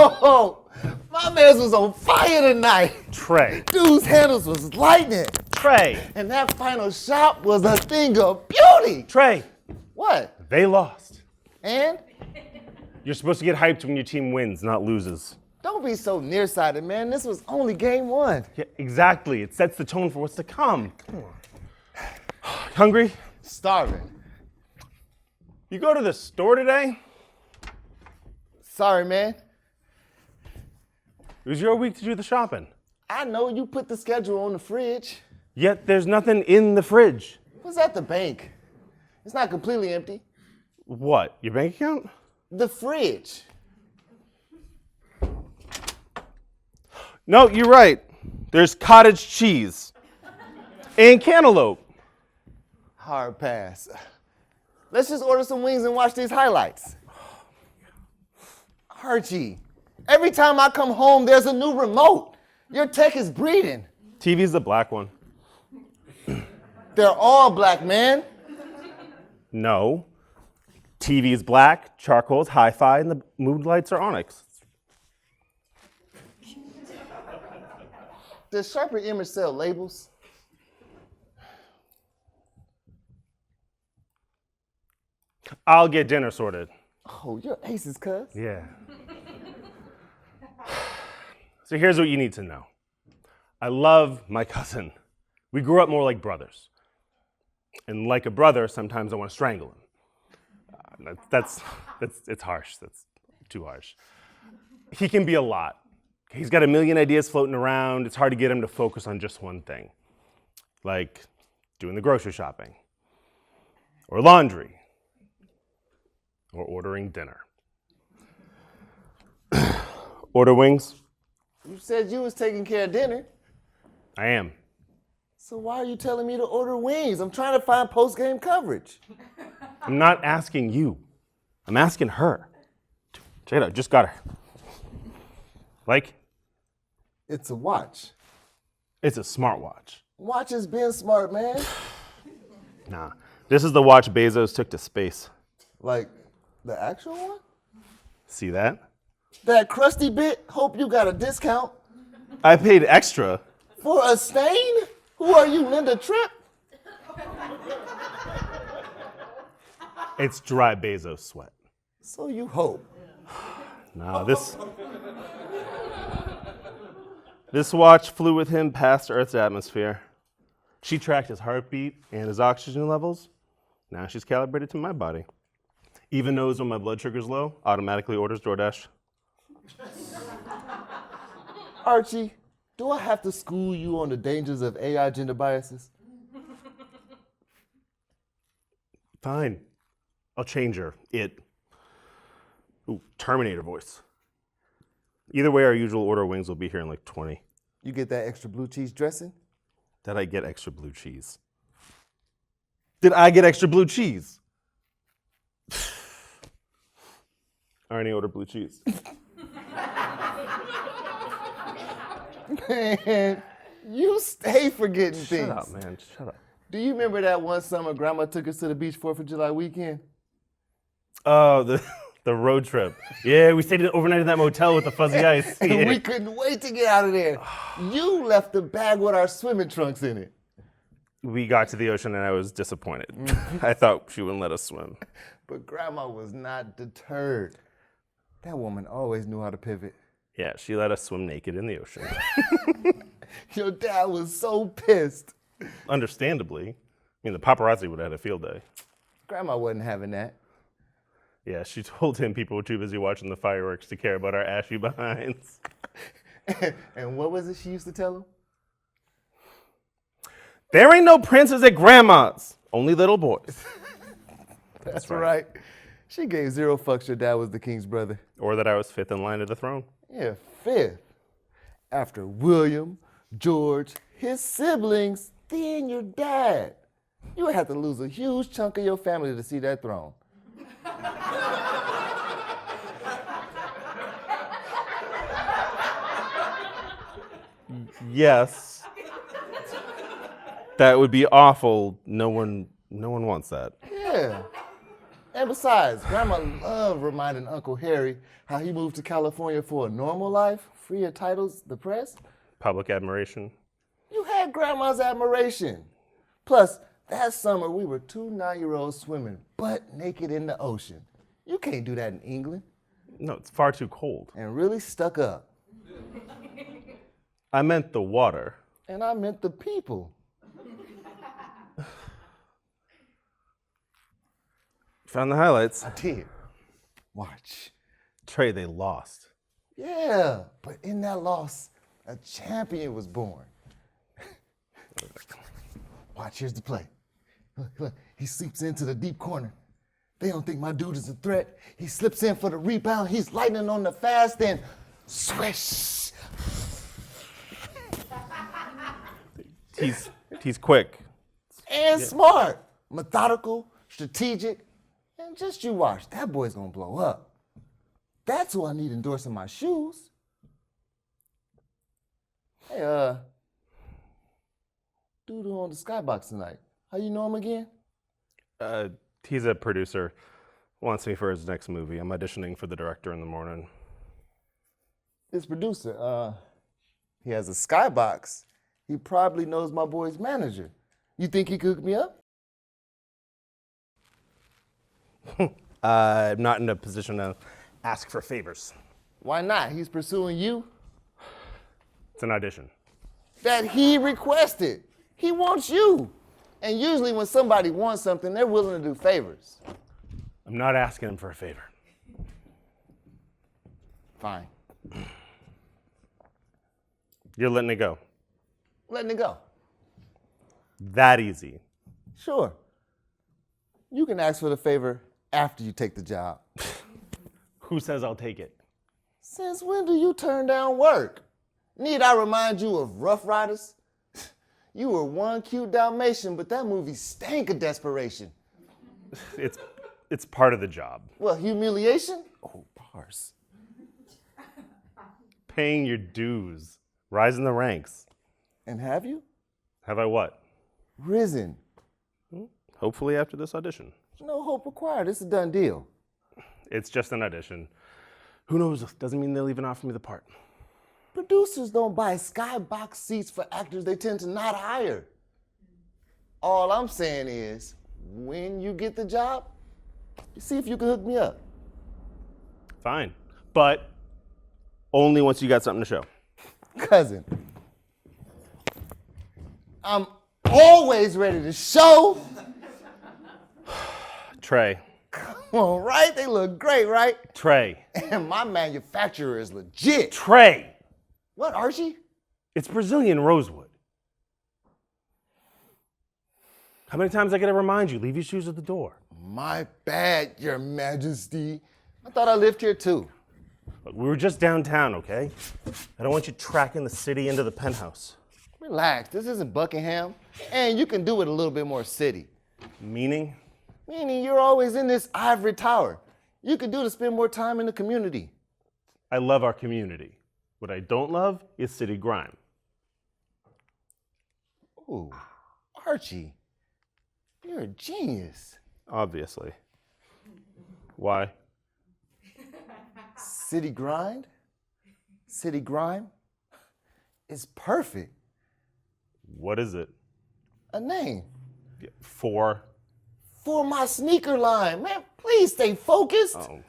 Oh, my man was on fire tonight. Trey. Dude's handles was lightning. Trey. And that final shot was a thing of beauty. Trey. What? They lost. And? You're supposed to get hyped when your team wins, not loses. Don't be so nearsighted, man. This was only game one. Yeah, exactly. It sets the tone for what's to come. Come on. Hungry? Starving. You go to the store today? Sorry, man. It was your week to do the shopping. I know you put the schedule on the fridge. Yet there's nothing in the fridge. What's at the bank? It's not completely empty. What, your bank account? The fridge. No, you're right. There's cottage cheese and cantaloupe. Hard pass. Let's just order some wings and watch these highlights. Archie, every time I come home, there's a new remote. Your tech is breeding. TV's the black one. They're all black, man. No. TV is black, charcoal is hi-fi, and the mood lights are onyx. Does Sharper Image sell labels? I'll get dinner sorted. Oh, you're aces, cuz. Yeah. So here's what you need to know. I love my cousin. We grew up more like brothers. And like a brother, sometimes I want to strangle him. It's harsh. That's too harsh. He can be a lot. He's got a million ideas floating around. It's hard to get him to focus on just one thing. Like doing the grocery shopping, or laundry, or ordering dinner. Order wings? You said you was taking care of dinner. I am. So why are you telling me to order wings? I'm trying to find post-game coverage. I'm not asking you. I'm asking her. Check it out, just got her. Like? It's a watch. It's a smartwatch. Watch has been smart, man. Nah, this is the watch Bezos took to space. Like the actual one? See that? That crusty bit? Hope you got a discount. I paid extra. For a stain? Who are you, Linda Tripp? It's dry Bezos sweat. So you hope. Nah, this watch flew with him past Earth's atmosphere. She tracked his heartbeat and his oxygen levels. Now she's calibrated to my body. Even knows when my blood sugar's low, automatically orders DoorDash. Archie, do I have to school you on the dangers of AI gender biases? Fine. I'll change her. Ooh, Terminator voice. Either way, our usual order of wings will be here in like 20. You get that extra blue cheese dressing? Did I get extra blue cheese? Did I get extra blue cheese? I already ordered blue cheese. Man, you stay forgetting things. Shut up, man. Shut up. Do you remember that one summer Grandma took us to the beach 4th of July weekend? Oh, the road trip. Yeah, we stayed overnight in that motel with the fuzzy ice. And Yeah. we couldn't wait to get out of there. You left the bag with our swimming trunks in it. We got to the ocean and I was disappointed. I thought she wouldn't let us swim. But Grandma was not deterred. That woman always knew how to pivot. Yeah, she let us swim naked in the ocean. Your dad was so pissed. Understandably. I mean, the paparazzi would have had a field day. Grandma wasn't having that. Yeah, she told him people were too busy watching the fireworks to care about our ashy behinds. And what was it she used to tell him? There ain't no princes at grandma's, only little boys. That's right. She gave 0 fucks your dad was the king's brother. Or that I was 5th in line to the throne. Yeah, 5th. After William, George, his siblings, then your dad. You would have to lose a huge chunk of your family to see that throne. Yes. That would be awful. No one wants that. Yeah. And besides, Grandma loved reminding Uncle Harry how he moved to California for a normal life, free of titles, the press. Public admiration. You had Grandma's admiration. Plus, that summer we were 2 9-year-olds swimming butt naked in the ocean. You can't do that in England. No, it's far too cold. And really stuck up. I meant the water. And I meant the people. Found the highlights. I did. Watch. Trey, they lost. Yeah, but in that loss, a champion was born. Watch, here's the play. Look, he sweeps into the deep corner. They don't think my dude is a threat. He slips in for the rebound. He's lightning on the fast and swish. He's quick. And smart. Methodical, strategic. And just you watch, that boy's gonna blow up. That's who I need endorsing my shoes. Hey, dude who on the Skybox tonight. How you know him again? He's a producer. Wants me for his next movie. I'm auditioning for the director in the morning. This producer, he has a Skybox. He probably knows my boy's manager. You think he could hook me up? I'm not in a position to ask for favors. Why not? He's pursuing you. It's an audition. That he requested. He wants you. And usually when somebody wants something, they're willing to do favors. I'm not asking him for a favor. Fine. You're letting it go. Letting it go. That easy. Sure. You can ask for the favor after you take the job. Who says I'll take it? Since when do you turn down work? Need I remind you of Rough Riders? You were one cute Dalmatian, but that movie stank of desperation. It's part of the job. Well, humiliation? Oh, bars. Paying your dues. Rising the ranks. And have you? Have I what? Risen. Hopefully after this audition. No hope required. It's a done deal. It's just an audition. Who knows? Doesn't mean they'll even offer me the part. Producers don't buy skybox seats for actors they tend to not hire. All I'm saying is, when you get the job, see if you can hook me up. Fine. But only once you got something to show. Cousin, I'm always ready to show. Trey. Come on, right? They look great, right? Trey. And my manufacturer is legit. Trey! What, Archie? It's Brazilian rosewood. How many times I gotta remind you, leave your shoes at the door? My bad, Your Majesty. I thought I lived here too. Look, we were just downtown, okay? I don't want you tracking the city into the penthouse. Relax, this isn't Buckingham. And you can do it a little bit more city. Meaning? Meaning you're always in this ivory tower. You could do to spend more time in the community. I love our community. What I don't love is city grime. Ooh, Archie, you're a genius. Obviously. Why? City grind? City grime? It's perfect. What is it? A name. For? For my sneaker line. Man, please stay focused. Oh.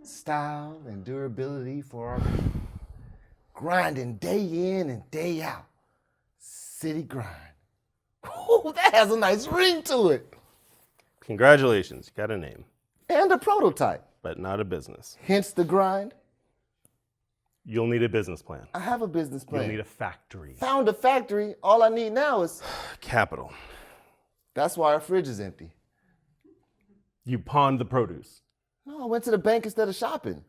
Style and durability for our people. Grinding day in and day out. City grind. Ooh, that has a nice ring to it. Congratulations, you got a name. And a prototype. But not a business. Hence the grind. You'll need a business plan. I have a business plan. You'll need a factory. Found a factory. All I need now is... Capital. That's why our fridge is empty. You pawned the produce. No, I went to the bank instead of shopping.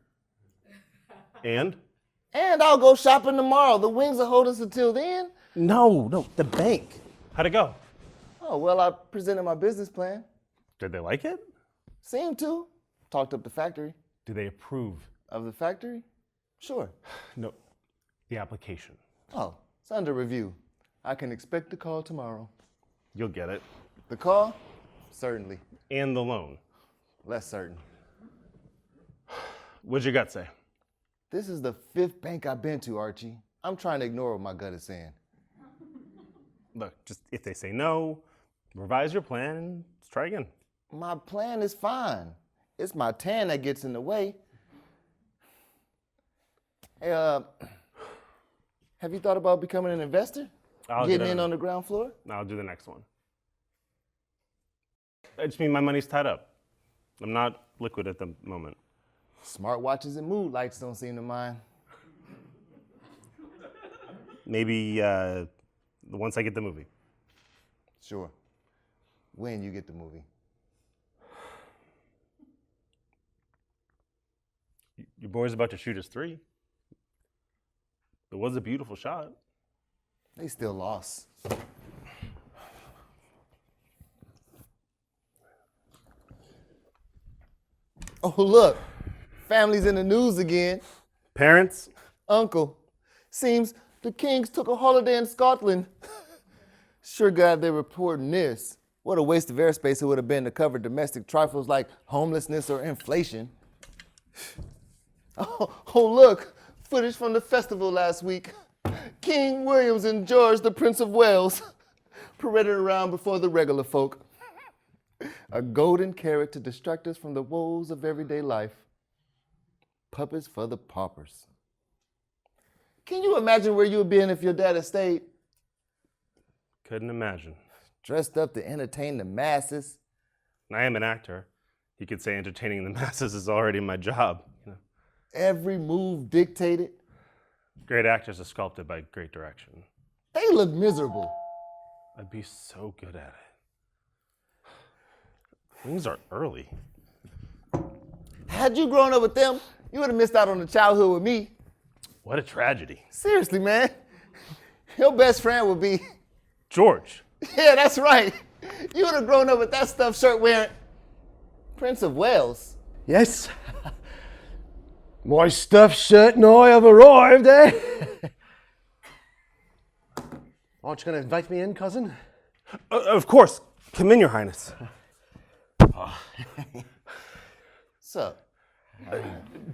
And? And I'll go shopping tomorrow. The wings will hold us until then. No, the bank. How'd it go? Oh, well, I presented my business plan. Did they like it? Seemed to. Talked up the factory. Do they approve? Of the factory? Sure. No, the application. Oh, it's under review. I can expect a call tomorrow. You'll get it. The call? Certainly. And the loan. Less certain. What'd your gut say? This is the 5th bank I've been to, Archie. I'm trying to ignore what my gut is saying. Look, just if they say no, revise your plan and let's try again. My plan is fine. It's my tan that gets in the way. Hey, have you thought about becoming an investor? Getting in on the ground floor? I'll do the next one. I just mean my money's tied up. I'm not liquid at the moment. Smartwatches and mood lights don't seem to mind. Maybe once I get the movie. Sure. When you get the movie. Your boy's about to shoot his 3. It was a beautiful shot. They still lost. Oh, look. Family's in the news again. Parents? Uncle. Seems the Kings took a holiday in Scotland. Sure glad they're reporting this. What a waste of airspace it would have been to cover domestic trifles like homelessness or inflation. Oh, look. Footage from the festival last week. King Williams and George, the Prince of Wales, paraded around before the regular folk. A golden carrot to distract us from the woes of everyday life. Puppets for the paupers. Can you imagine where you would been if your dad had stayed? Couldn't imagine. Dressed up to entertain the masses. I am an actor. You could say entertaining the masses is already my job. You know? Every move dictated. Great actors are sculpted by great direction. They look miserable. I'd be so good at it. Things are early. Had you grown up with them, you would have missed out on the childhood with me. What a tragedy. Seriously, man. Your best friend would be... George. Yeah, that's right. You would have grown up with that stuffed shirt wearing Prince of Wales. Yes. My stuffed shirt and I have arrived, eh? Aren't you going to invite me in, cousin? Of course. Come in, Your Highness. So,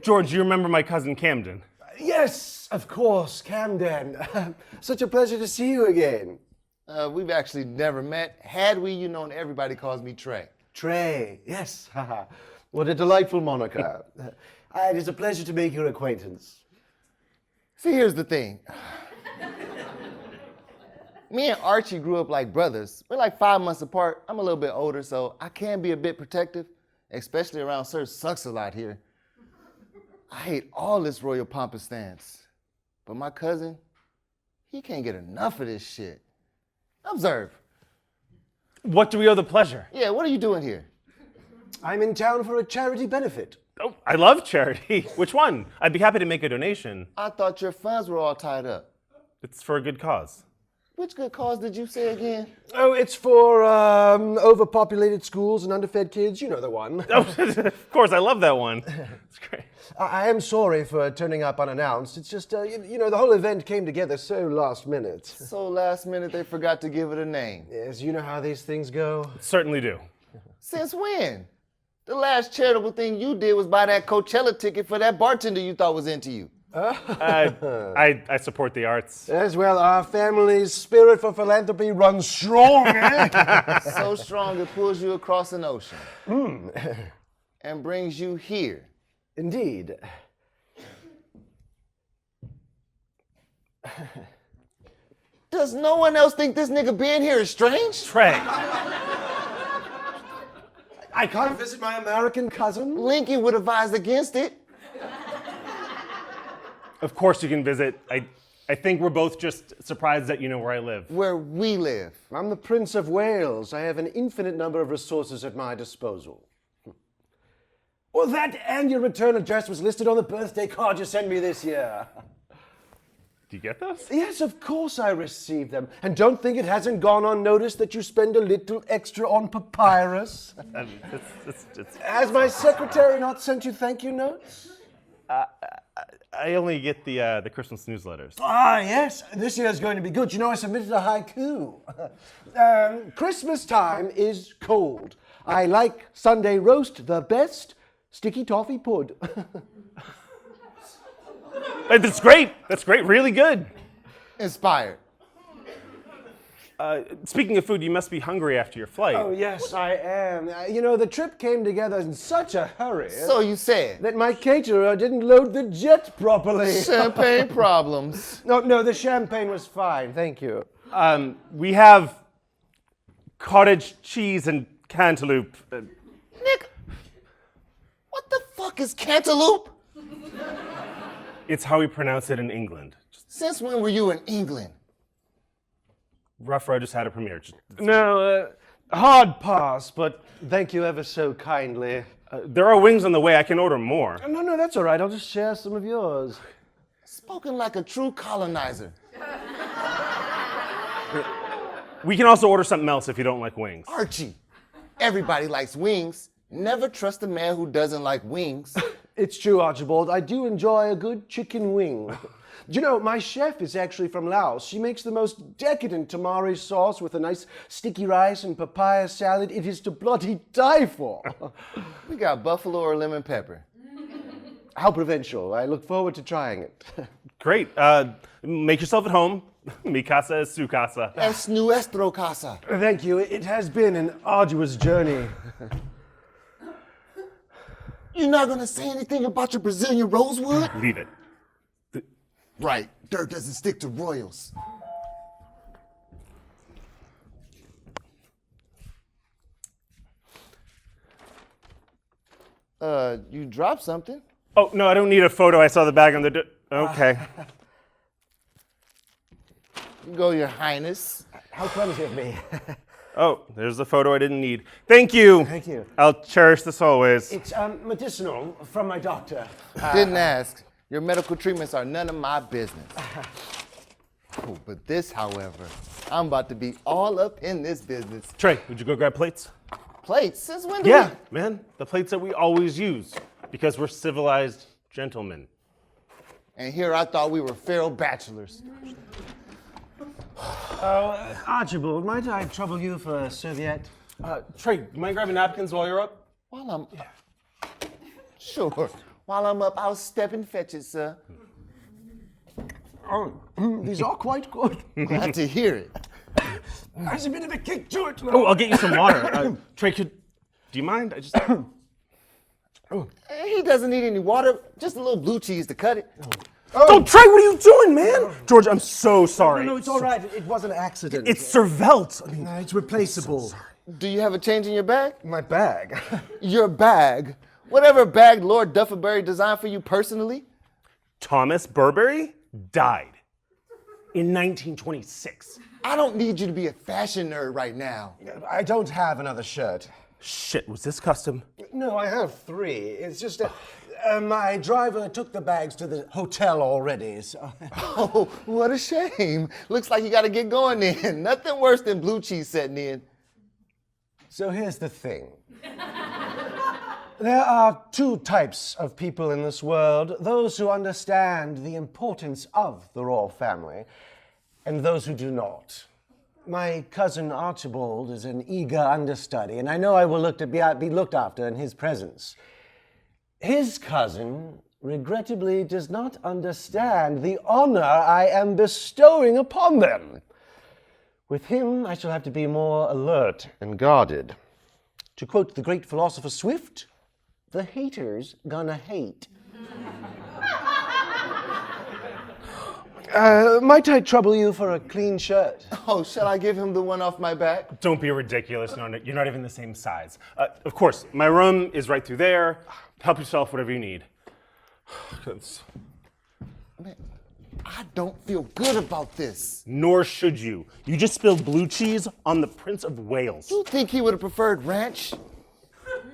George, you remember my cousin Camden? Yes, of course, Camden. Such a pleasure to see you again. we've actually never met. Had we, you know, everybody calls me Trey. Trey, yes. What a delightful moniker. It is a pleasure to make your acquaintance. See, here's the thing. Me and Archie grew up like brothers. We're like 5 months apart. I'm a little bit older, so I can be a bit protective, especially around Sir Sucks-a-Lot here. I hate all this royal pompous stance. But my cousin, he can't get enough of this shit. Observe. What do we owe the pleasure? Yeah, what are you doing here? I'm in town for a charity benefit. Oh, I love charity. Which one? I'd be happy to make a donation. I thought your funds were all tied up. It's for a good cause. Which good cause did you say again? Oh, it's for overpopulated schools and underfed kids. You know the one. Oh, of course, I love that one. It's great. I am sorry for turning up unannounced. It's just, you know, the whole event came together so last minute. So last minute they forgot to give it a name. Yes, you know how these things go. Certainly do. Since when? The last charitable thing you did was buy that Coachella ticket for that bartender you thought was into you. I support the arts. As well, our family's spirit for philanthropy runs strong, eh? So strong it pulls you across an ocean. And brings you here. Indeed. Does no one else think this nigga being here is strange? Trey. I can't visit my American cousin. Lincoln would advise against it. Of course you can visit. I think we're both just surprised that you know where I live. Where we live. I'm the Prince of Wales. I have an infinite number of resources at my disposal. Well, that and your return address was listed on the birthday card you sent me this year. Do you get those? Yes, of course I received them. And don't think it hasn't gone unnoticed that you spend a little extra on papyrus. It's Has my secretary not sent you thank you notes? I only get the Christmas newsletters. Ah, yes. This year's going to be good. You know, I submitted a haiku. Christmas time is cold. I like Sunday roast the best, sticky toffee pud. That's great. That's great. Really good. Inspired. Speaking of food, you must be hungry after your flight. Oh, yes, I am. You know, the trip came together in such a hurry So you said. that my caterer didn't load the jet properly. Champagne problems. No, the champagne was fine, thank you. We have cottage cheese and cantaloupe. Nick, what the fuck is cantaloupe? It's how we pronounce it in England. Since when were you in England? Rough Road just had a premiere. No, hard pass, but thank you ever so kindly. There are wings on the way. I can order more. No, that's all right. I'll just share some of yours. Spoken like a true colonizer. We can also order something else if you don't like wings. Archie, everybody likes wings. Never trust a man who doesn't like wings. It's true, Archibald. I do enjoy a good chicken wing. Do you know, my chef is actually from Laos. She makes the most decadent tamari sauce with a nice sticky rice and papaya salad. It is to bloody die for. We got buffalo or lemon pepper. How provincial. I look forward to trying it. Great. Make yourself at home. Mi casa es su casa. Es nuestro casa. Thank you. It has been an arduous journey. You're not gonna say anything about your Brazilian rosewood? Leave it. Right, dirt doesn't stick to royals. You dropped something. Oh, no, I don't need a photo. I saw the bag on the... Okay. Go, Your Highness. How clumsy of me. Oh, there's the photo I didn't need. Thank you. Thank you. I'll cherish this always. It's medicinal from my doctor. Didn't ask. Your medical treatments are none of my business. Oh, but this, however, I'm about to be all up in this business. Trey, would you go grab plates? Plates? Since when did Yeah, man. The plates that we always use because we're civilized gentlemen. And here I thought we were feral bachelors. Archibald, might I trouble you for a serviette? Trey, you mind grabbing napkins while you're up? While I'm... Sure. While I'm up, I'll step and fetch it, sir. Oh, these are quite good. Glad to hear it. There's a bit of a kick to it. Oh, I'll get you some water. Trey, do you mind? I just... He doesn't need any water, just a little blue cheese to cut it. Oh, Trey, what are you doing, man? George, I'm so sorry. No, it's all right. It was an accident. It's Cervelt. I mean, It's replaceable. Do you have a change in your bag? My bag. Your bag? Whatever bag Lord Dufferberry designed for you personally? Thomas Burberry died in 1926. I don't need you to be a fashion nerd right now. I don't have another shirt. Shit, was this custom? No, I have 3. It's just that my driver took the bags to the hotel already, so... Oh, what a shame. Looks like you gotta get going then. Nothing worse than blue cheese setting in. So here's the thing. There are 2 types of people in this world, those who understand the importance of the royal family, and those who do not. My cousin Archibald is an eager understudy, and I know I will be looked after in his presence. His cousin, regrettably, does not understand the honor I am bestowing upon them. With him, I shall have to be more alert and guarded. To quote the great philosopher Swift, the haters gonna hate. Might I trouble you for a clean shirt? Oh, shall I give him the one off my back? Don't be ridiculous. No, you're not even the same size. Of course, my room is right through there. Help yourself, whatever you need. Man, I don't feel good about this. Nor should you. You just spilled blue cheese on the Prince of Wales. You think he would have preferred ranch?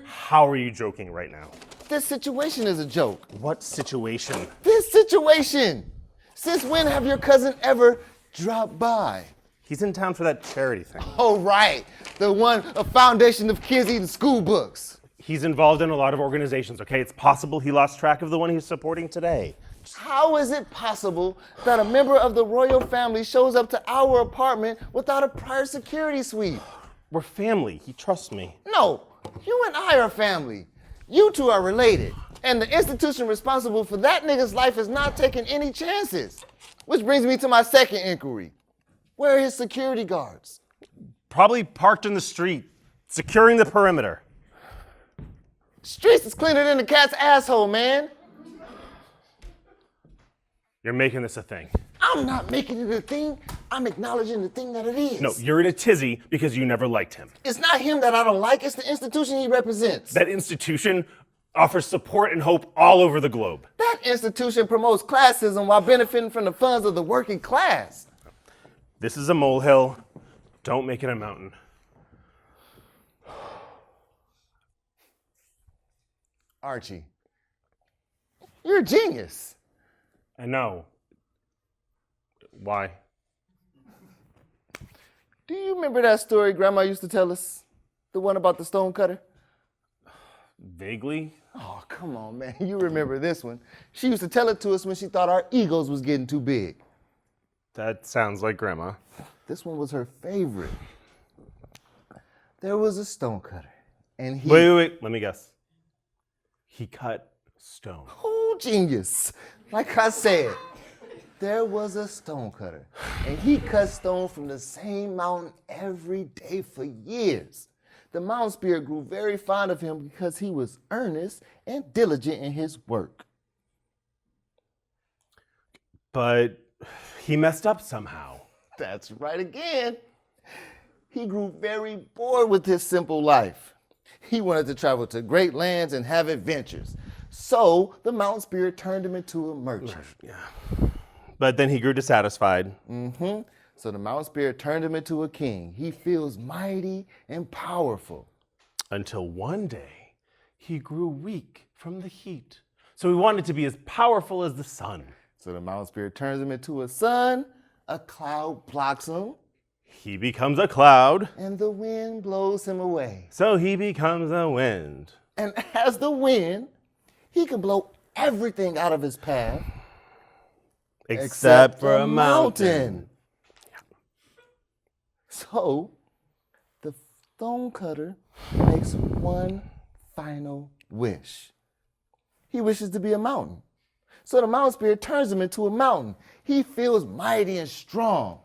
How are you joking right now? This situation is a joke. What situation? This situation! Since when have your cousin ever dropped by? He's in town for that charity thing. Oh, right. The one, a foundation of kids eating school books. He's involved in a lot of organizations, okay? It's possible he lost track of the one he's supporting today. How is it possible that a member of the royal family shows up to our apartment without a prior security sweep? We're family. He trusts me. No, You and I are family. You two are related. And the institution responsible for that nigga's life is not taking any chances. Which brings me to my second inquiry. Where are his security guards? Probably parked in the street, securing the perimeter. Streets is cleaner than the cat's asshole, man. You're making this a thing. I'm not making it a thing. I'm acknowledging the thing that it is. No, you're in a tizzy because you never liked him. It's not him that I don't like. It's the institution he represents. That institution offers support and hope all over the globe. That institution promotes classism while benefiting from the funds of the working class. This is a molehill. Don't make it a mountain. Archie, you're a genius. I know. Why? Do you remember that story Grandma used to tell us? The one about the stone cutter? Vaguely. Oh, come on, man. You remember this one. She used to tell it to us when she thought our egos was getting too big. That sounds like Grandma. This one was her favorite. There was a stone cutter, and he... Wait. Let me guess. He cut stone. Oh, genius. Like I said, there was a stone cutter, and he cut stone from the same mountain every day for years. The mountain spirit grew very fond of him because he was earnest and diligent in his work. But he messed up somehow. That's right again. He grew very bored with his simple life. He wanted to travel to great lands and have adventures. So the mountain spirit turned him into a merchant. Yeah. But then he grew dissatisfied. So the mountain spirit turned him into a king. He feels mighty and powerful. Until one day, he grew weak from the heat. So he wanted to be as powerful as the sun. So the mountain spirit turns him into a sun, a cloud blocks him, He becomes a cloud. and the wind blows him away. So he becomes a wind. And as the wind, he can blow everything out of his path Except for a mountain. So the stonecutter makes one final wish. He wishes to be a mountain. So the mountain spirit turns him into a mountain. He feels mighty and strong.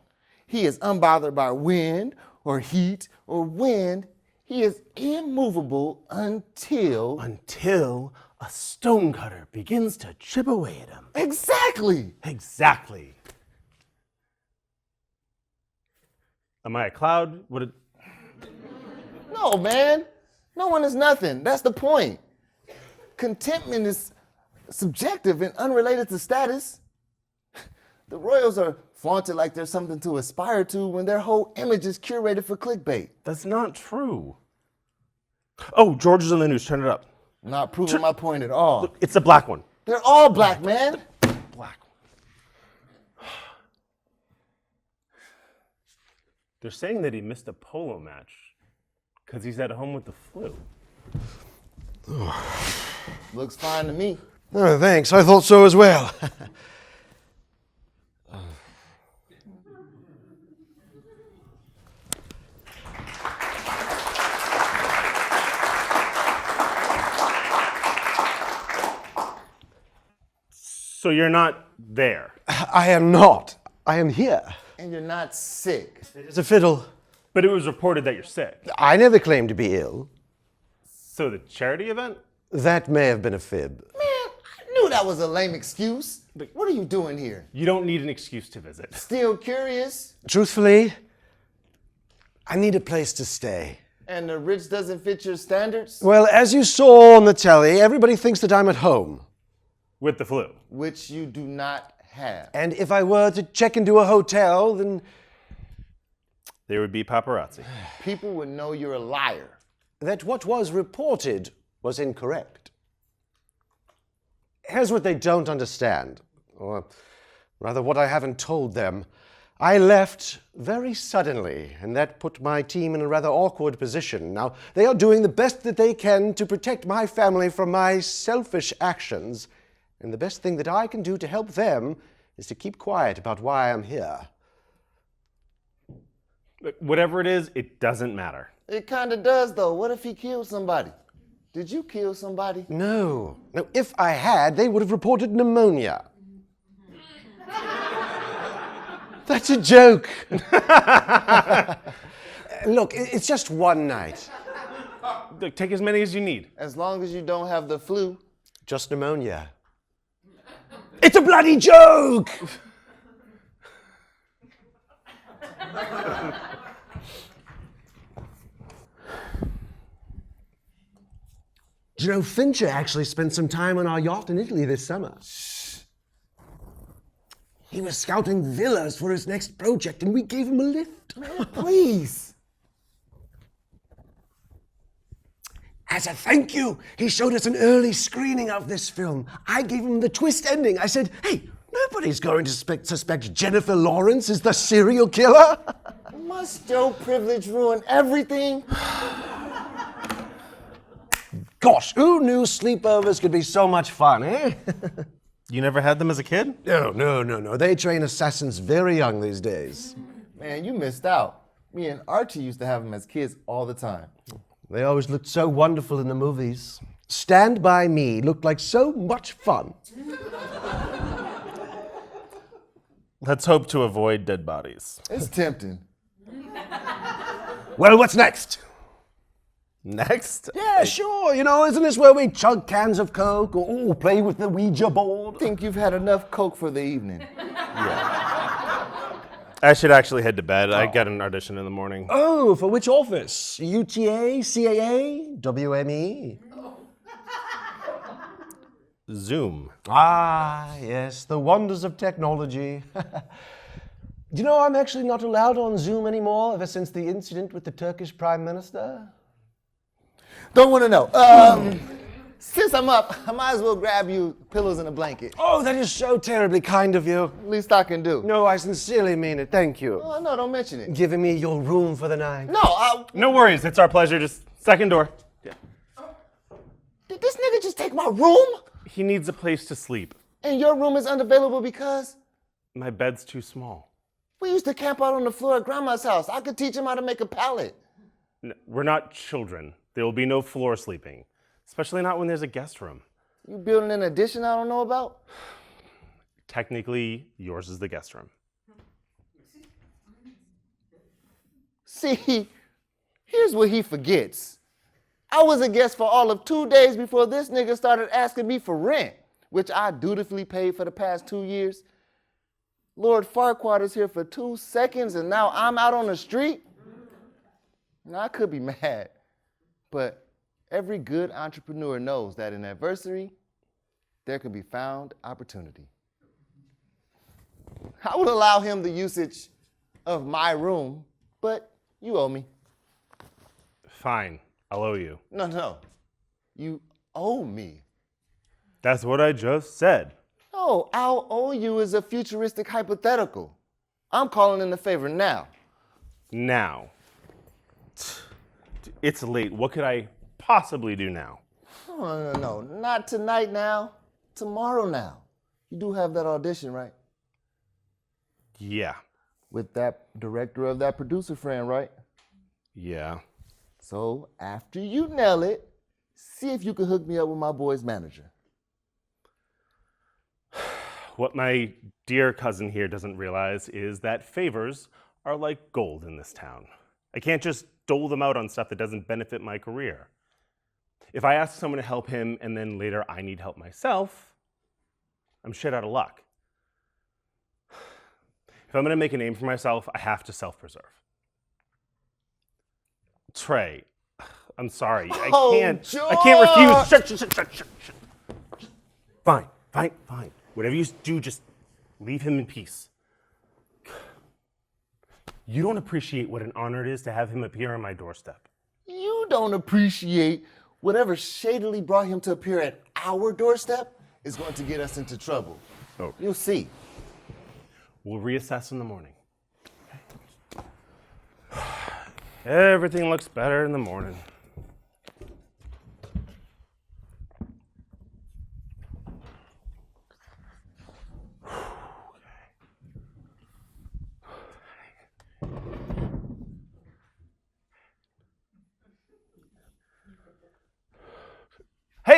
He is unbothered by wind or heat or wind. He is immovable until... Until a stonecutter begins to chip away at him. Exactly. Exactly. Am I a cloud? No, man. No one is nothing. That's the point. Contentment is subjective and unrelated to status. The royals are flaunted like there's something to aspire to when their whole image is curated for clickbait. That's not true. Oh, George is in the news. Turn it up. Not proving my point at all. Look, it's the black one. They're all black, man. Black one. They're saying that he missed a polo match because he's at home with the flu. Looks fine to me. Oh, thanks. I thought so as well. So you're not there. I am not. I am here. And you're not sick. It's a fiddle. But it was reported that you're sick. I never claimed to be ill. So the charity event? That may have been a fib. Man, I knew that was a lame excuse. What are you doing here? You don't need an excuse to visit. Still curious? Truthfully, I need a place to stay. And the rich doesn't fit your standards? Well, as you saw on the telly, everybody thinks that I'm at home. With the flu. Which you do not have. And if I were to check into a hotel, then There would be paparazzi. People would know you're a liar. that what was reported was incorrect. Here's what they don't understand, or rather what I haven't told them. I left very suddenly, and that put my team in a rather awkward position. Now, they are doing the best that they can to protect my family from my selfish actions, and the best thing that I can do to help them is to keep quiet about why I'm here. Look, whatever it is, it doesn't matter. It kind of does, though. What if he killed somebody? Did you kill somebody? No. No, if I had, they would have reported pneumonia. That's a joke. Look, it's just one night. Look, take as many as you need. As long as you don't have the flu. Just pneumonia. It's a bloody joke! Do you know, Fincher actually spent some time on our yacht in Italy this summer. He was scouting villas for his next project, and we gave him a lift. Man, please. As a thank you, he showed us an early screening of this film. I gave him the twist ending. I said, hey, nobody's going to suspect Jennifer Lawrence is the serial killer. Must your privilege ruin everything? Gosh, who knew sleepovers could be so much fun, eh? You never had them as a kid? No. They train assassins very young these days. Man, you missed out. Me and Archie used to have them as kids all the time. They always looked so wonderful in the movies. Stand By Me looked like so much fun. Let's hope to avoid dead bodies. It's tempting. Well, what's next? Next? Yeah, sure. You know, isn't this where we chug cans of Coke or play with the Ouija board? Think you've had enough Coke for the evening. I should actually head to bed. I got an audition in the morning. Oh, for which office? UTA, CAA, WME? Zoom. Ah, yes, the wonders of technology. Do you know I'm actually not allowed on Zoom anymore ever since the incident with the Turkish Prime Minister? Don't want to know. Since I'm up, I might as well grab you pillows and a blanket. Oh, that is so terribly kind of you. Least I can do. No, I sincerely mean it. Thank you. Oh, no, don't mention it. Giving me your room for the night. No, No worries. It's our pleasure. Just second door. did this nigga just take my room? He needs a place to sleep. And your room is unavailable because My bed's too small. we used to camp out on the floor at grandma's house. I could teach him how to make a pallet. We're not children. There will be no floor sleeping, especially not when there's a guest room. You building an addition I don't know about? Technically, yours is the guest room. See, here's what he forgets. I was a guest for all of 2 days before this nigga started asking me for rent, which I dutifully paid for the past 2 years. Lord Farquaad is here for 2 seconds and now I'm out on the street? Now, I could be mad, but every good entrepreneur knows that in adversity, there can be found opportunity. I would allow him the usage of my room, but you owe me. Fine. I'll owe you. No. You owe me. That's what I just said. No, I'll owe you is a futuristic hypothetical. I'm calling in a favor now. Now. It's late. What could I possibly do now? Oh, no. Not tonight now. Tomorrow now. You do have that audition, right? Yeah. With that director of that producer friend, right? Yeah. So after you nail it, see if you can hook me up with my boy's manager. What my dear cousin here doesn't realize is that favors are like gold in this town. I can't just dole them out on stuff that doesn't benefit my career. If I ask someone to help him and then later I need help myself, I'm shit out of luck. If I'm gonna make a name for myself, I have to self-preserve. Trey, I'm sorry. I can't refuse. Shut. Fine. Whatever you do, just leave him in peace. You don't appreciate what an honor it is to have him appear on my doorstep. You don't appreciate whatever shadily brought him to appear at our doorstep is going to get us into trouble. Oh. You'll see. We'll reassess in the morning. Everything looks better in the morning.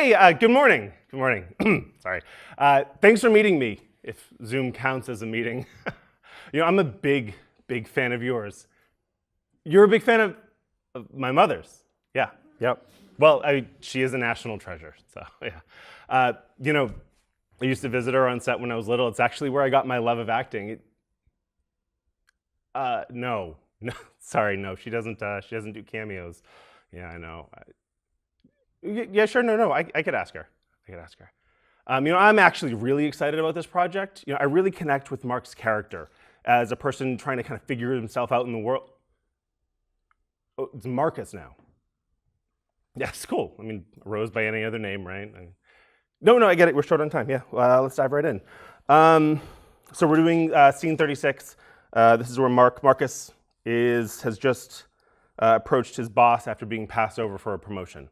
Hey, good morning. Good morning. Sorry. Thanks for meeting me, if Zoom counts as a meeting. I'm a big fan of yours. You're a big fan of my mother's. Yeah, yep. Well, she is a national treasure, so yeah. I used to visit her on set when I was little. It's actually where I got my love of acting. No, sorry, no. She doesn't do cameos. Yeah, I know. Yeah, sure. No. I could ask her. I'm actually really excited about this project. I really connect with Mark's character as a person trying to kind of figure himself out in the world. Oh, it's Marcus now. Yeah, it's cool. Rose by any other name, right? No, I get it. We're short on time. Yeah, let's dive right in. So we're doing scene 36. This is where Marcus has just approached his boss after being passed over for a promotion.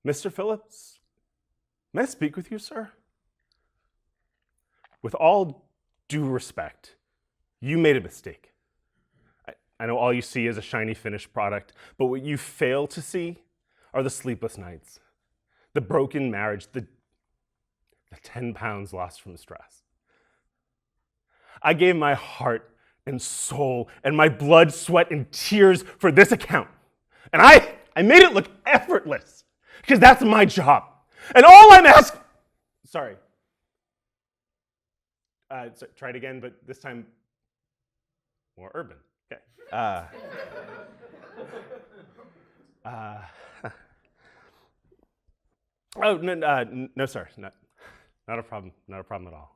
Mr. Phillips, may I speak with you, sir? With all due respect, you made a mistake. I know all you see is a shiny finished product, but what you fail to see are the sleepless nights, the broken marriage, the 10 pounds lost from stress. I gave my heart and soul and my blood, sweat, and tears for this account. And I made it look effortless, because that's my job. And all I'm asking... Sorry. Try it again, but this time more urban. Okay. Oh, no, sir. Not a problem. Not a problem at all.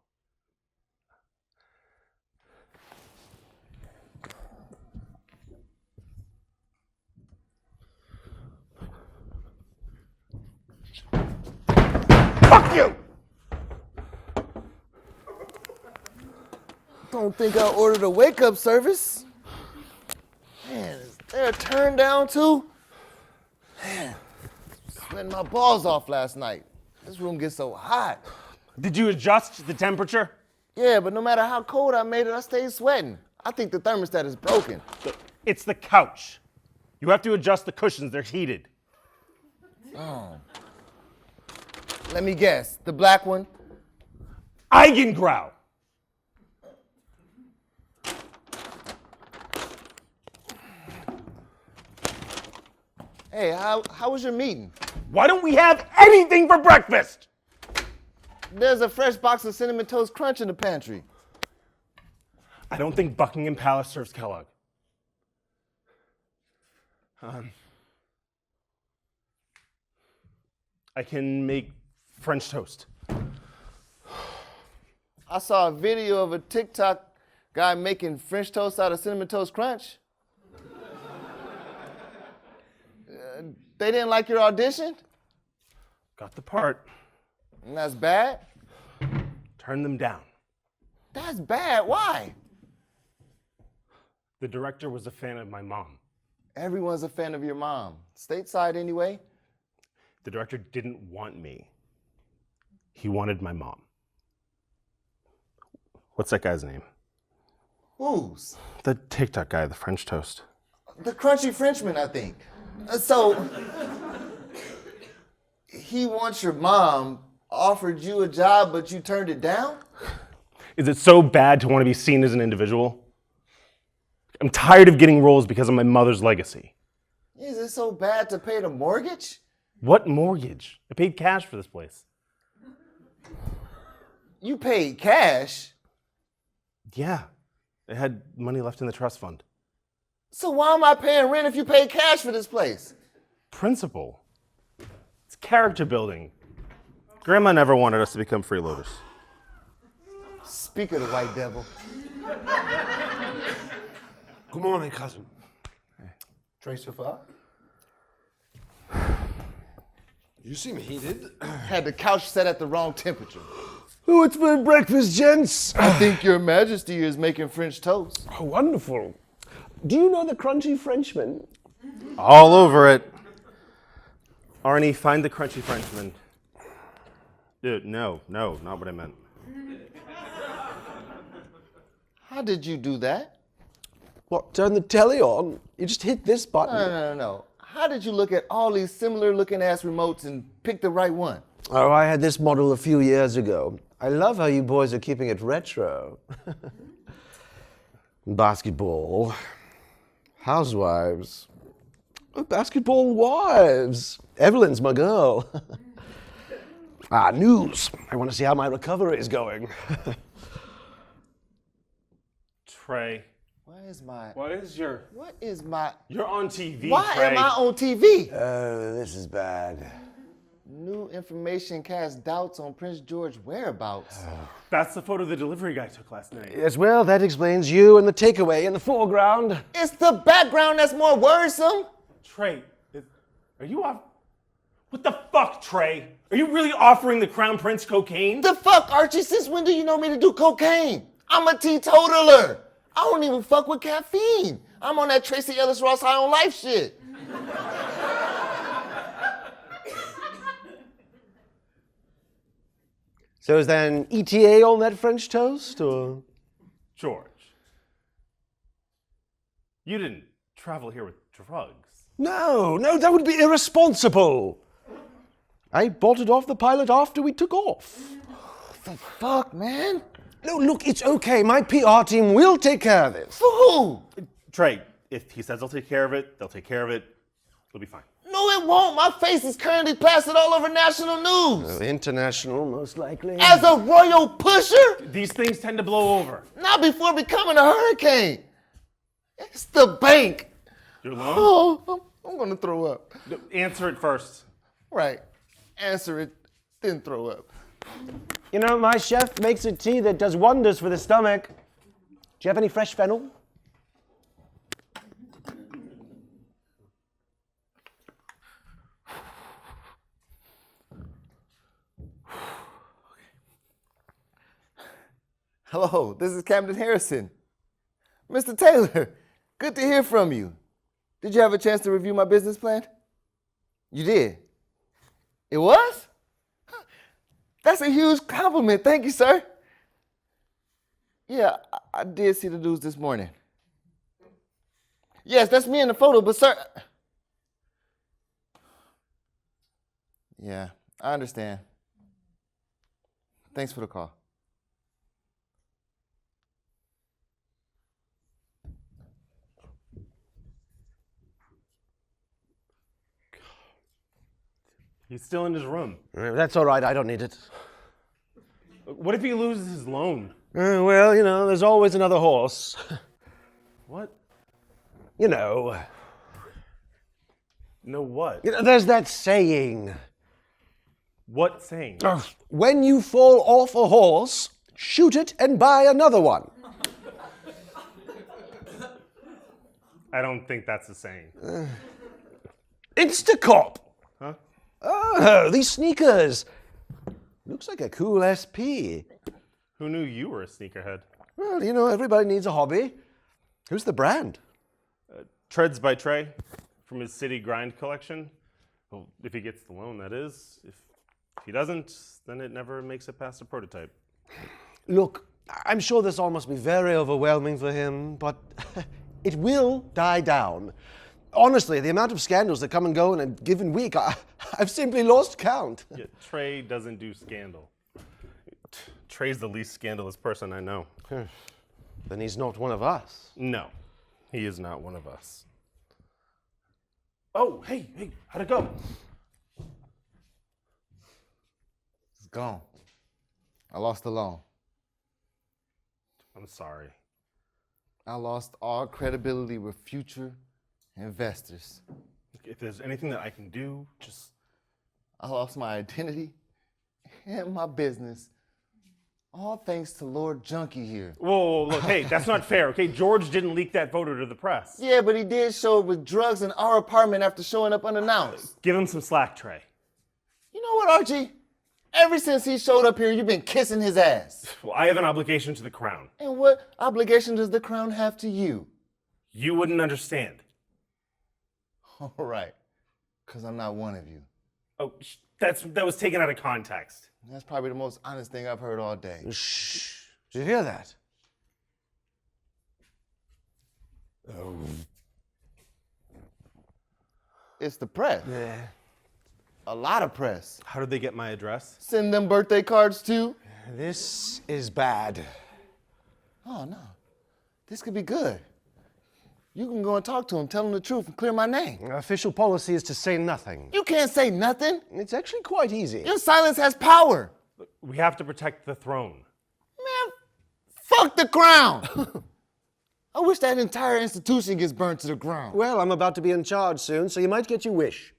Fuck you! Don't think I ordered a wake-up service. Man, is there a turn down too? Man, sweating my balls off last night. This room gets so hot. Did you adjust the temperature? Yeah, but no matter how cold I made it, I stayed sweating. I think the thermostat is broken. It's the couch. You have to adjust the cushions, they're heated. Oh. Let me guess, the black one? Eigengrau. Hey, how was your meeting? Why don't we have anything for breakfast? There's a fresh box of Cinnamon Toast Crunch in the pantry. I don't think Buckingham Palace serves Kellogg. I can make French toast. I saw a video of a TikTok guy making French toast out of Cinnamon Toast Crunch. They didn't like your audition? Got the part. And that's bad? Turn them down. That's bad. Why? The director was a fan of my mom. Everyone's a fan of your mom. Stateside anyway. The director didn't want me. He wanted my mom. What's that guy's name? Whose? The TikTok guy, the French toast. The Crunchy Frenchman, I think. So, he wants your mom, offered you a job, but you turned it down? Is it so bad to want to be seen as an individual? I'm tired of getting roles because of my mother's legacy. Is it so bad to pay the mortgage? What mortgage? I paid cash for this place. You paid cash? Yeah, I had money left in the trust fund. So why am I paying rent if you paid cash for this place? Principle. It's character building. Grandma never wanted us to become freeloaders. Speak of the white devil. Good morning, cousin. Trace so far? You seem heated. Had the couch set at the wrong temperature. Oh, it's for breakfast, gents. I think your majesty is making French toast. Oh, wonderful. Do you know the Crunchy Frenchman? All over it. Arnie, find the Crunchy Frenchman. Dude, no, not what I meant. How did you do that? What, turn the telly on? You just hit this button. No. How did you look at all these similar looking ass remotes and pick the right one? Oh, I had this model a few years ago. I love how you boys are keeping it retro. Basketball. Housewives. Oh, basketball wives. Evelyn's my girl. News. I want to see how my recovery is going. Trey. What is my... You're on TV, Why Trey. am I on TV? Oh, this is bad. New information casts doubts on Prince George's whereabouts. That's the photo the delivery guy took last night. Yes, well, that explains you and the takeaway in the foreground. It's the background that's more worrisome. Trey, are you off? What the fuck, Trey? Are you really offering the Crown Prince cocaine? The fuck, Archie? Since when do you know me to do cocaine? I'm a teetotaler. I don't even fuck with caffeine. I'm on that Tracy Ellis Ross High on Life shit. So is there an ETA on that French toast, or? George, you didn't travel here with drugs. No, that would be irresponsible. I bought it off the pilot after we took off. The fuck, man? No, look, it's okay. My PR team will take care of this. For who? Trey, if he says they'll take care of it, they'll take care of it. It'll be fine. No, it won't. My face is currently plastered all over national news. International, most likely. As a royal pusher? These things tend to blow over. Not before becoming a hurricane. It's the bank. Your loan? Oh, I'm gonna throw up. Answer it first. Right. Answer it, then throw up. You know, my chef makes a tea that does wonders for the stomach. Do you have any fresh fennel? Hello, this is Camden Harrison. Mr. Taylor, good to hear from you. Did you have a chance to review my business plan? You did? It was? That's a huge compliment. Thank you, sir. Yeah, I did see the news this morning. Yes, that's me in the photo, but sir... Yeah, I understand. Thanks for the call. He's still in his room. That's all right, I don't need it. What if he loses his loan? Well, you know, there's always another horse. What? You know. No what? You know, there's that saying. What saying? When you fall off a horse, shoot it and buy another one. I don't think that's a saying. Instacop. Huh? Oh, these sneakers. Looks like a cool SP. Who knew you were a sneakerhead? Well, you know, everybody needs a hobby. Who's the brand? Treads by Trey from his City Grind collection. Well, if he gets the loan, that is. If he doesn't, then it never makes it past a prototype. Look, I'm sure this all must be very overwhelming for him, but it will die down. Honestly, the amount of scandals that come and go in a given week, I've simply lost count. Yeah, Trey doesn't do scandal. Trey's the least scandalous person I know. Then he's not one of us. No, he is not one of us. Oh, hey, how'd it go? It's gone. I lost the loan. I'm sorry. I lost all credibility with future investors. If there's anything that I can do, just... I lost my identity and my business. All thanks to Lord Junkie here. Whoa, look, hey, that's not fair, okay? George didn't leak that photo to the press. Yeah, but he did show up with drugs in our apartment after showing up unannounced. Give him some slack, Trey. You know what, Archie? Ever since he showed up here, you've been kissing his ass. Well, I have an obligation to the crown. And what obligation does the crown have to you? You wouldn't understand. All right, because I'm not one of you. Oh, that was taken out of context. That's probably the most honest thing I've heard all day. Shh. Did you hear that? It's the press. Yeah. A lot of press. How did they get my address? Send them birthday cards too. This is bad. Oh no, this could be good. You can go and talk to him, tell him the truth, and clear my name. Official policy is to say nothing. You can't say nothing. It's actually quite easy. Your silence has power. We have to protect the throne. Man, fuck the crown. I wish that entire institution gets burned to the ground. Well, I'm about to be in charge soon, so you might get your wish.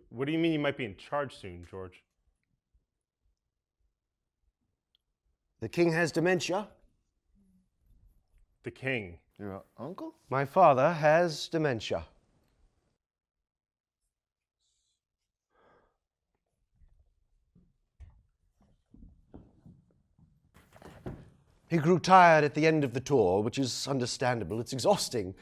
What do you mean you might be in charge soon, George? The king has dementia. The king. Your uncle? My father has dementia. He grew tired at the end of the tour, which is understandable. It's exhausting.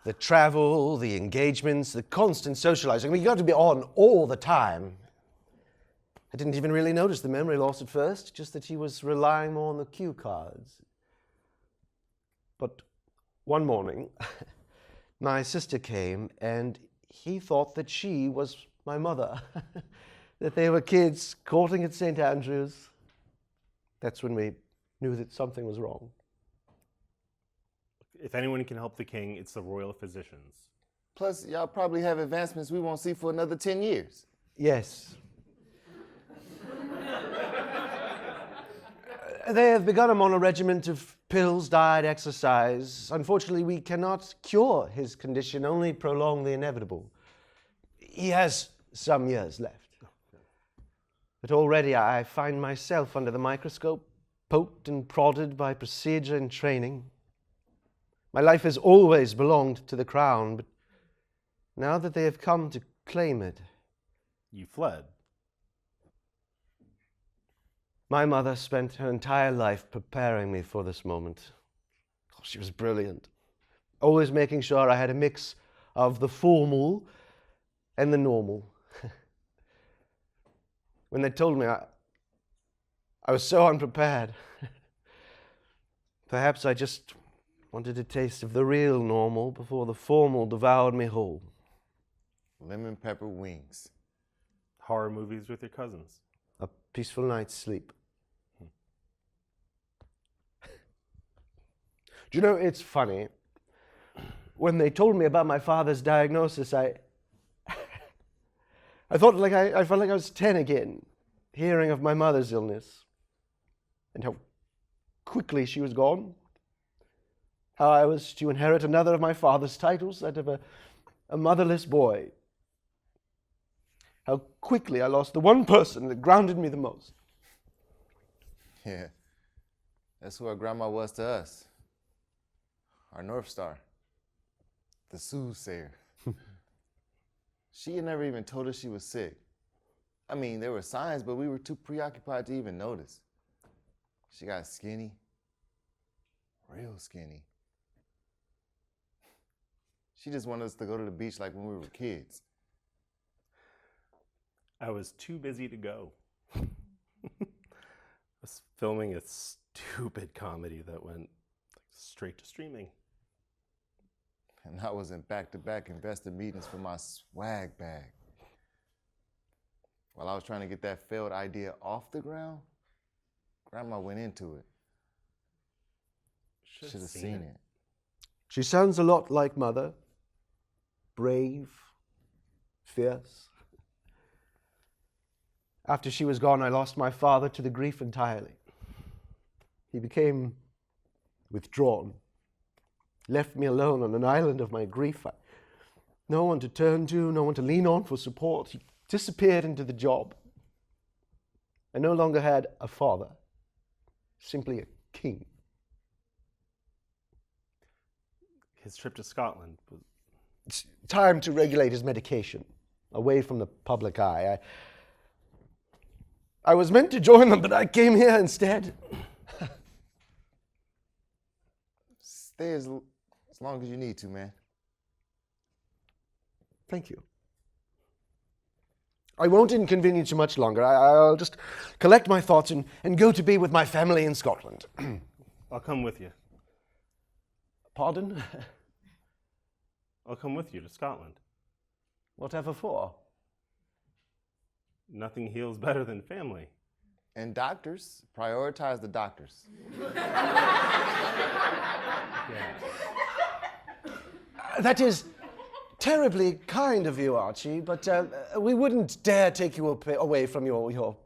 The travel, the engagements, the constant socializing. I mean, you got to be on all the time. I didn't even really notice the memory loss at first, just that he was relying more on the cue cards. But one morning, my sister came, and he thought that she was my mother, that they were kids courting at St. Andrews. That's when we knew that something was wrong. If anyone can help the king, it's the royal physicians. Plus, y'all probably have advancements we won't see for another 10 years. Yes. They have begun him on a regimen of pills, diet, exercise. Unfortunately, we cannot cure his condition, only prolong the inevitable. He has some years left. But already I find myself under the microscope, poked and prodded by procedure and training. My life has always belonged to the crown, but now that they have come to claim it... You fled. My mother spent her entire life preparing me for this moment. Oh, she was brilliant, always making sure I had a mix of the formal and the normal. When they told me, I was so unprepared. Perhaps I just wanted a taste of the real normal before the formal devoured me whole. Lemon pepper wings. Horror movies with your cousins. A peaceful night's sleep. Do you know, it's funny. When they told me about my father's diagnosis, I felt like I was 10 again, hearing of my mother's illness and how quickly she was gone. How I was to inherit another of my father's titles, that of a motherless boy. How quickly I lost the one person that grounded me the most. Yeah, that's who our grandma was to us. Our North Star. The soothsayer. She had never even told us she was sick. I mean, there were signs, but we were too preoccupied to even notice. She got skinny. Real skinny. She just wanted us to go to the beach like when we were kids. I was too busy to go. I was filming a stupid comedy that went straight to streaming. And I was in back-to-back investor meetings for my swag bag. While I was trying to get that failed idea off the ground, Grandma went into it. Should have seen it. She sounds a lot like Mother. Brave, fierce. After she was gone, I lost my father to the grief entirely. He became withdrawn, left me alone on an island of my grief. No one to turn to, no one to lean on for support. He disappeared into the job. I no longer had a father, simply a king. His trip to Scotland was... It's time to regulate his medication, away from the public eye. I was meant to join them, but I came here instead. Stay as long as you need to, man. Thank you. I won't inconvenience you much longer. I'll just collect my thoughts and go to be with my family in Scotland. I'll come with you. Pardon? I'll come with you to Scotland. Whatever for? Nothing heals better than family. And doctors, prioritize the doctors. That is terribly kind of you, Archie, but we wouldn't dare take you away from your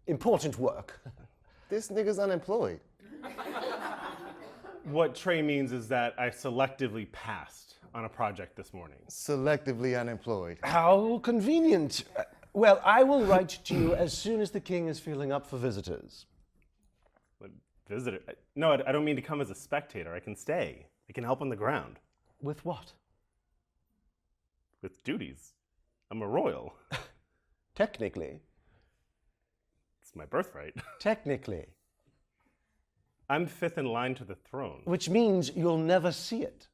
important work. This nigga's unemployed. What Trey means is that I selectively passed on a project this morning. Selectively unemployed. How convenient. Well, I will write to you as soon as the king is feeling up for visitors. But visitor? No, I don't mean to come as a spectator. I can stay. I can help on the ground. With what? With duties. I'm a royal. Technically. It's my birthright. Technically. I'm fifth in line to the throne. Which means you'll never see it.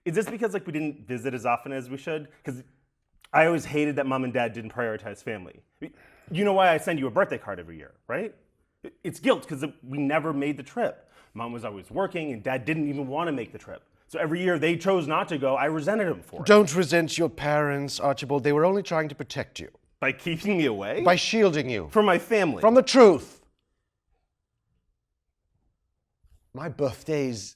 Is this because we didn't visit as often as we should? Because I always hated that mom and dad didn't prioritize family. You know why I send you a birthday card every year, right? It's guilt because we never made the trip. Mom was always working and dad didn't even want to make the trip. So every year they chose not to go, I resented them for it. Don't resent your parents, Archibald. They were only trying to protect you. By keeping me away? By shielding you. From my family. From the truth. My birthdays,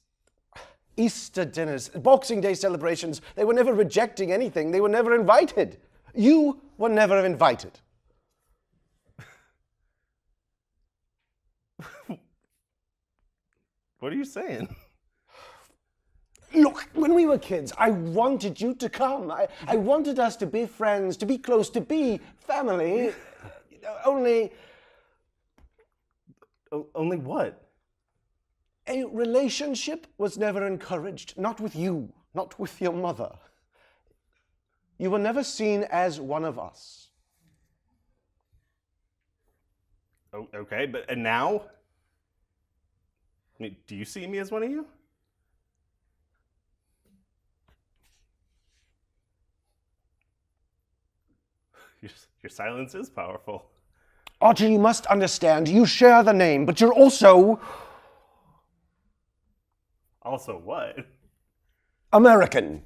Easter dinners, Boxing Day celebrations, they were never rejecting anything. They were never invited. You were never invited. What are you saying? Look, when we were kids, I wanted you to come. I wanted us to be friends, to be close, to be family. Only what? A relationship was never encouraged. Not with you, not with your mother. You were never seen as one of us. Oh, okay, but and now? I mean, do you see me as one of you? Your silence is powerful. Archie, you must understand, you share the name, but you're also... Also what? American.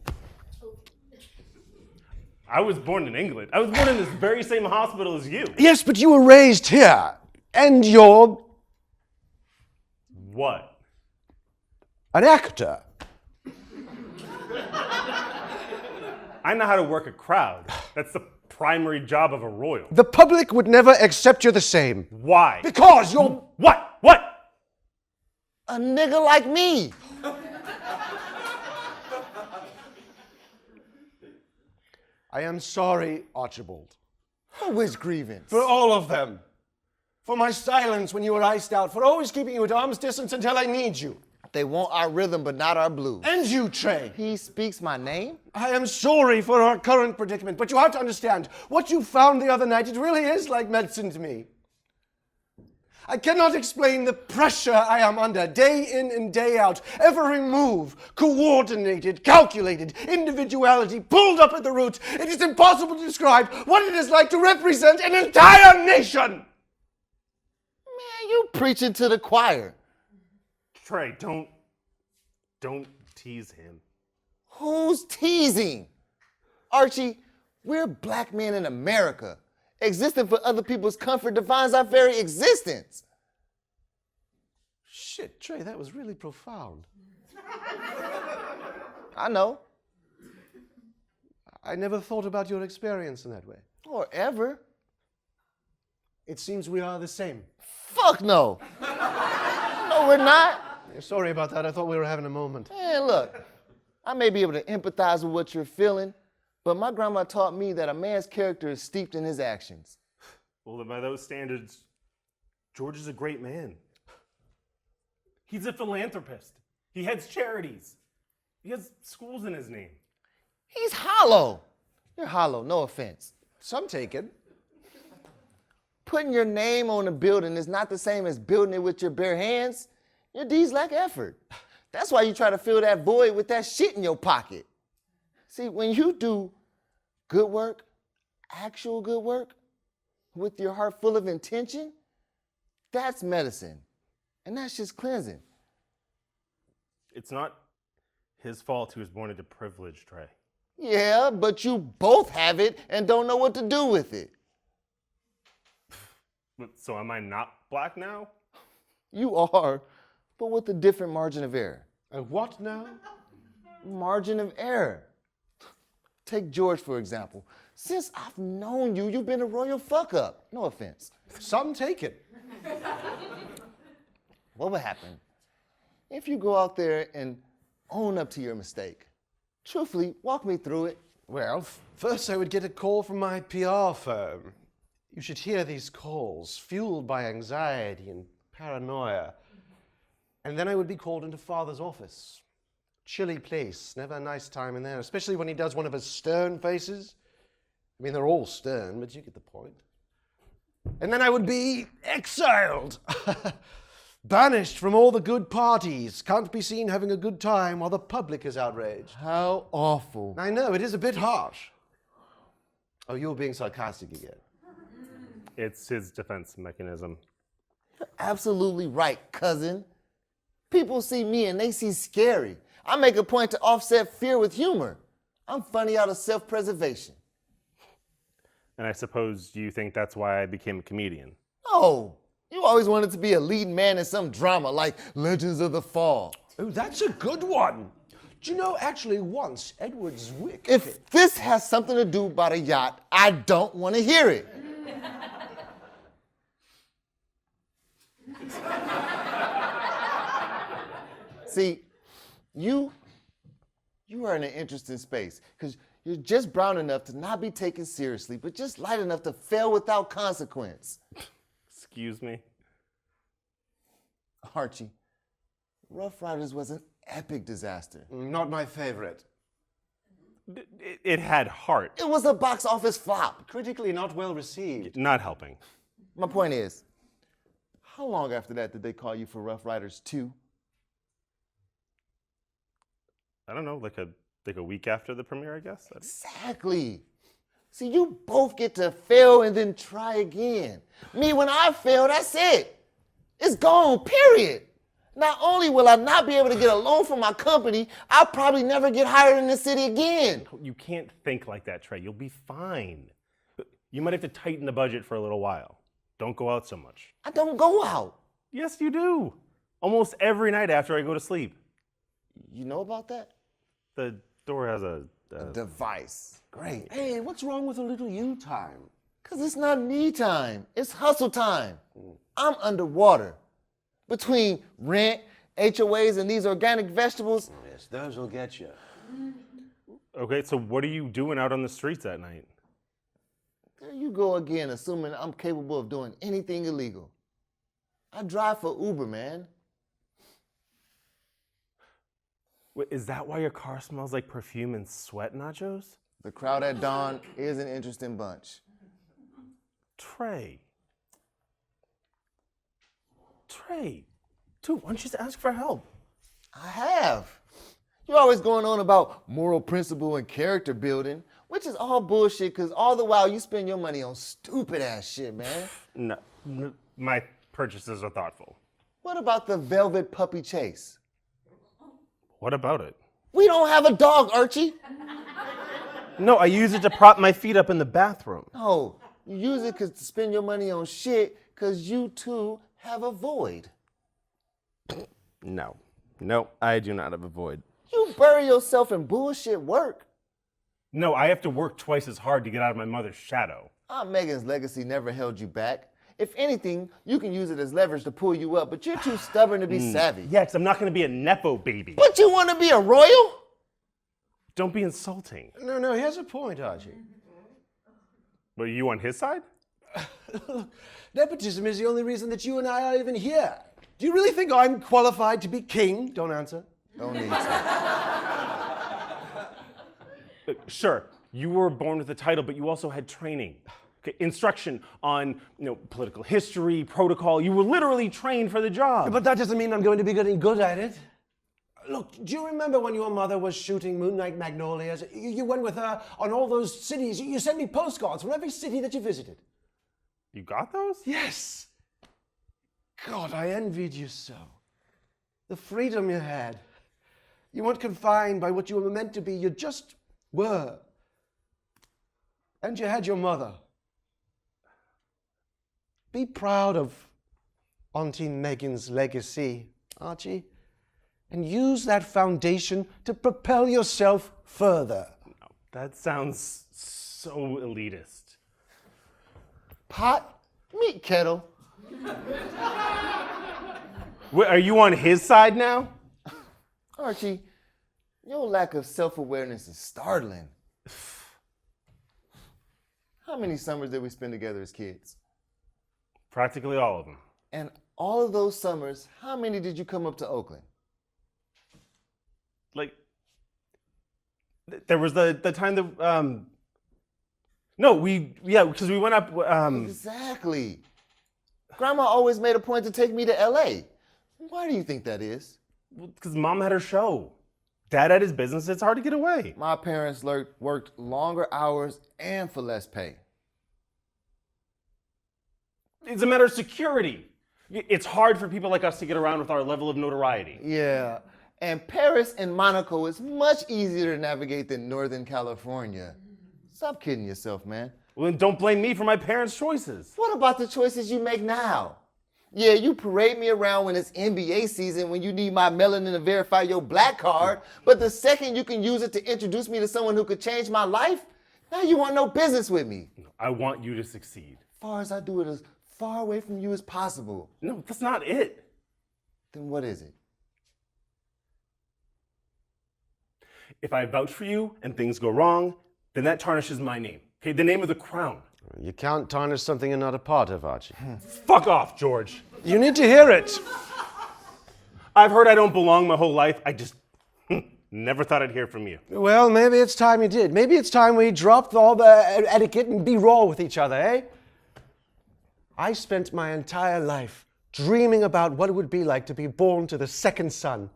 I was born in England. I was born in this very same hospital as you. Yes, but you were raised here. And you're... What? An actor. I know how to work a crowd. That's the primary job of a royal. The public would never accept you the same. Why? Because you're... What? What? A nigga like me. I am sorry, Archibald. For which grievance? For all of them. For my silence when you were iced out. For always keeping you at arm's distance until I need you. They want our rhythm but not our blues. And you, Trey. He speaks my name? I am sorry for our current predicament, but you have to understand, what you found the other night, it really is like medicine to me. I cannot explain the pressure I am under, day in and day out. Every move, coordinated, calculated, individuality pulled up at the root. It is impossible to describe what it is like to represent an entire nation. Man, you preaching to the choir. Trey, don't tease him. Who's teasing? Archie, we're black men in America. Existing for other people's comfort defines our very existence. Shit, Trey, that was really profound. I know. I never thought about your experience in that way. Or ever. It seems we are the same. Fuck no. No, we're not. Sorry about that. I thought we were having a moment. Hey, look, I may be able to empathize with what you're feeling, but my grandma taught me that a man's character is steeped in his actions. Well, then by those standards, George is a great man. He's a philanthropist. He heads charities. He has schools in his name. He's hollow. You're hollow, no offense. Some take it. Putting your name on a building is not the same as building it with your bare hands. Your deeds lack effort. That's why you try to fill that void with that shit in your pocket. See, when you do good work, actual good work, with your heart full of intention, that's medicine. And that's just cleansing. It's not His fault he was born into privilege, Trey. Yeah, but you both have it and don't know what to do with it. So am I not black now? You are, but with a different margin of error. A what now? Margin of error. Take George, for example. Since I've known you, you've been a royal fuck-up. No offense. Some take it. What would happen if you go out there and own up to your mistake? Truthfully, walk me through it. Well, first I would get a call from my PR firm. You should hear these calls, fueled by anxiety and paranoia. And then I would be called into Father's office. Chilly place, never a nice time in there, especially when he does one of his stern faces. I mean, they're all stern, but you get the point. And then I would be exiled, banished from all the good parties, can't be seen having a good time while the public is outraged. How awful. I know, it is a bit harsh. Oh, you're being sarcastic again. It's his defense mechanism. You're absolutely right, cousin. People see me and they see scary. I make a point to offset fear with humor. I'm funny out of self-preservation. And I suppose you think that's why I became a comedian. Oh, you always wanted to be a lead man in some drama like Legends of the Fall. Oh, that's a good one. Do you know, actually, once Edward Zwick... If this has something to do about a yacht, I don't want to hear it. See, you are in an interesting space because you're just brown enough to not be taken seriously, but just light enough to fail without consequence. Excuse me? Archie, Rough Riders was an epic disaster. Not my favorite. It had heart. It was a box office flop. Critically not well received. Not helping. My point is, how long after that did they call you for Rough Riders 2? I don't know, like a week after the premiere, I guess. Exactly. See, you both get to fail and then try again. Me, when I fail, that's it. It's gone, period. Not only will I not be able to get a loan from my company, I'll probably never get hired in the city again. You can't think like that, Trey. You'll be fine. You might have to tighten the budget for a little while. Don't go out so much. I don't go out. Yes, you do. Almost every night after I go to sleep. You know about that? The door has a Device. Great. Hey, what's wrong with a little you time? Because it's not me time. It's hustle time. I'm underwater. Between rent, HOAs, and these organic vegetables. Yes, those will get you. Okay, so what are you doing out on the streets at night? There you go again, assuming I'm capable of doing anything illegal. I drive for Uber, man. Wait, is that why your car smells like perfume and sweat, Nachos? The crowd at dawn is an interesting bunch. Trey, dude, why don't you just ask for help? I have. You're always going on about moral principle and character building, which is all bullshit because all the while you spend your money on stupid ass shit, man. No, my purchases are thoughtful. What about the velvet puppy chase? What about it? We don't have a dog, Archie. No, I use it to prop my feet up in the bathroom. No, you use it to spend your money on shit because you too have a void. No, I do not have a void. You bury yourself in bullshit work. No, I have to work twice as hard to get out of my mother's shadow. Aunt Megan's legacy never held you back. If anything, you can use it as leverage to pull you up, but you're too stubborn to be savvy. Yeah, 'cause I'm not going to be a Nepo baby. But you want to be a royal? Don't be insulting. No, he has a point, Archie. But are you on his side? Look, nepotism is the only reason that you and I are even here. Do you really think I'm qualified to be king? Don't answer. Don't need to. Sure, you were born with a title, but you also had training. Okay, instruction on political history, protocol. You were literally trained for the job. But that doesn't mean I'm going to be getting good at it. Look, do you remember when your mother was shooting Moonlight Magnolias? You went with her on all those cities. You sent me postcards from every city that you visited. You got those? Yes. God, I envied you so. The freedom you had. You weren't confined by what you were meant to be. You just were. And you had your mother. Be proud of Auntie Megan's legacy, Archie, and use that foundation to propel yourself further. That sounds so elitist. Pot, meet kettle. Wait, are you on his side now? Archie, your lack of self-awareness is startling. How many summers did we spend together as kids? Practically all of them. And all of those summers, how many did you come up to Oakland? Like, there was the time that, no, because we went up, Exactly. Grandma always made a point to take me to LA. Why do you think that is? because Mom had her show. Dad had his business, it's hard to get away. My parents worked longer hours and for less pay. It's a matter of security. It's hard for people like us to get around with our level of notoriety. Yeah, and Paris and Monaco is much easier to navigate than Northern California. Stop kidding yourself, man. Well, then don't blame me for my parents' choices. What about the choices you make now? Yeah, you parade me around when it's NBA season when you need my melanin to verify your black card, but the second you can use it to introduce me to someone who could change my life, now you want no business with me. I want you to succeed. As far as I do it as far away from you as possible. No, that's not it. Then what is it? If I vouch for you and things go wrong, then that tarnishes my name. Okay, the name of the crown. You can't tarnish something you're not a part of, Archie. Fuck off, George. You need to hear it. I've heard I don't belong my whole life. I just never thought I'd hear from you. Well, maybe it's time you did. Maybe it's time we dropped all the etiquette and be raw with each other, eh? I spent my entire life dreaming about what it would be like to be born to the second son,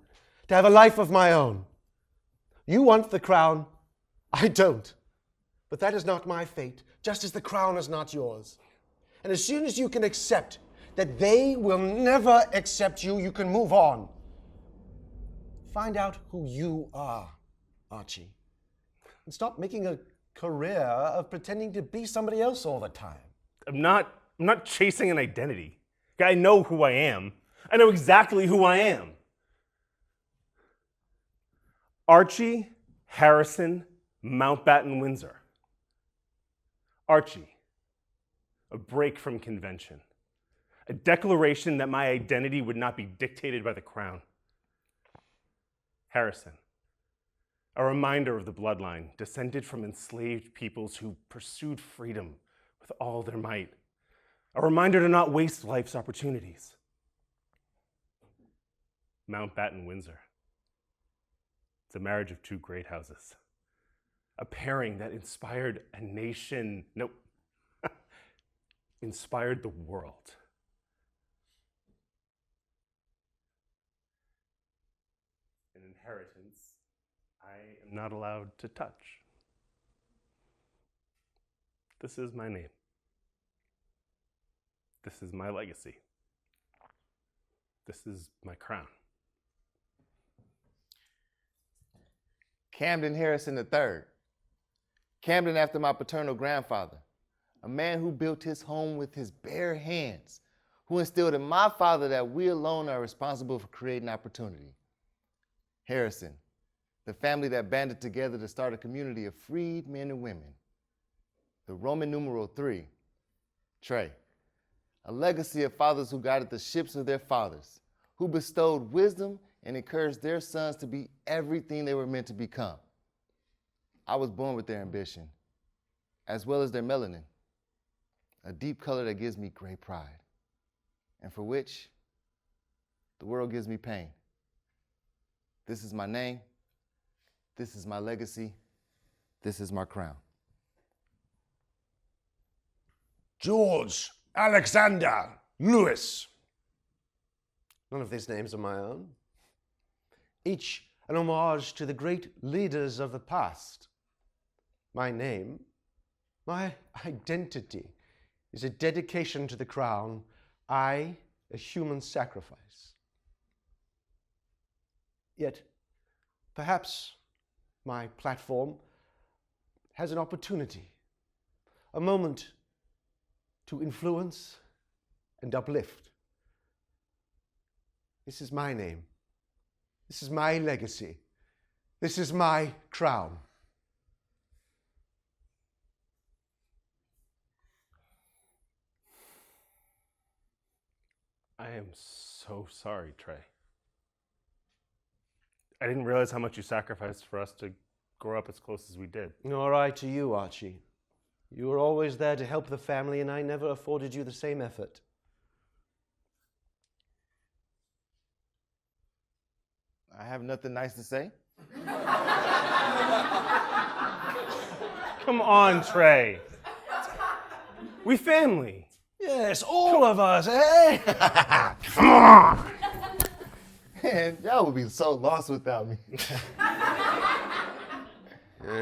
to have a life of my own. You want the crown, I don't. But that is not my fate, just as the crown is not yours. And as soon as you can accept that they will never accept you, you can move on. Find out who you are, Archie. And stop making a career of pretending to be somebody else all the time. I'm not chasing an identity. I know who I am. I know exactly who I am. Archie Harrison Mountbatten Windsor. Archie, a break from convention. A declaration that my identity would not be dictated by the crown. Harrison, a reminder of the bloodline descended from enslaved peoples who pursued freedom with all their might. A reminder to not waste life's opportunities. Mountbatten Windsor. It's a marriage of two great houses. A pairing that inspired a nation, inspired the world. An inheritance I am not allowed to touch. This is my name. This is my legacy. This is my crown. Camden Harrison III. Camden after my paternal grandfather, a man who built his home with his bare hands, who instilled in my father that we alone are responsible for creating opportunity. Harrison, the family that banded together to start a community of freed men and women. The Roman numeral 3, Trey, a legacy of fathers who guided the ships of their fathers, who bestowed wisdom and encouraged their sons to be everything they were meant to become. I was born with their ambition, as well as their melanin, a deep color that gives me great pride, and for which the world gives me pain. This is my name, this is my legacy, this is my crown. George, Alexander, Louis. None of these names are my own. Each an homage to the great leaders of the past. My name, my identity, is a dedication to the crown, I, a human sacrifice. Yet, Perhaps my platform has an opportunity, a moment to influence and uplift. This is my name. This is my legacy. This is my crown. I am so sorry, Trey. I didn't realize how much you sacrificed for us to grow up as close as we did. All right to you, Archie. You were always there to help the family, and I never afforded you the same effort. I have nothing nice to say. Come on, Trey. We family. Yes, all of us, eh? Come on. Man, y'all would be so lost without me.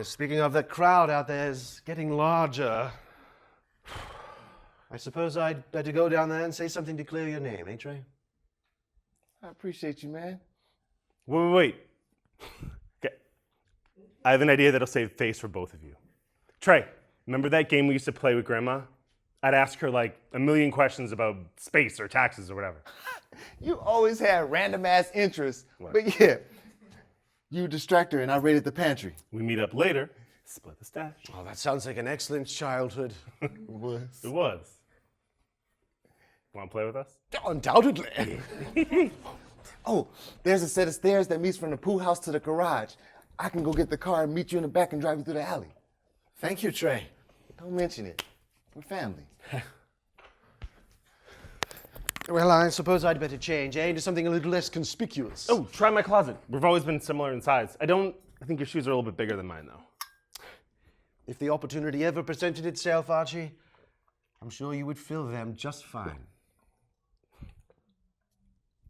Speaking of, the crowd out there is getting larger. I suppose I'd better go down there and say something to clear your name, eh, Trey? I appreciate you, man. Wait. Okay. I have an idea that'll save face for both of you. Trey, remember that game we used to play with Grandma? I'd ask her like a million questions about space or taxes or whatever. You always had random ass interests. What? But yeah, you distract her and I raided the pantry. We meet up later, split the stash. Oh, that sounds like an excellent childhood. It was. It was. Want to play with us? Undoubtedly. Oh, there's a set of stairs that meets from the pool house to the garage. I can go get the car and meet you in the back and drive you through the alley. Thank you, Trey. Don't mention it. We're family. Well, I suppose I'd better change, eh, into something a little less conspicuous. Oh, try my closet. We've always been similar in size. I think your shoes are a little bit bigger than mine, though. If the opportunity ever presented itself, Archie, I'm sure you would fill them just fine.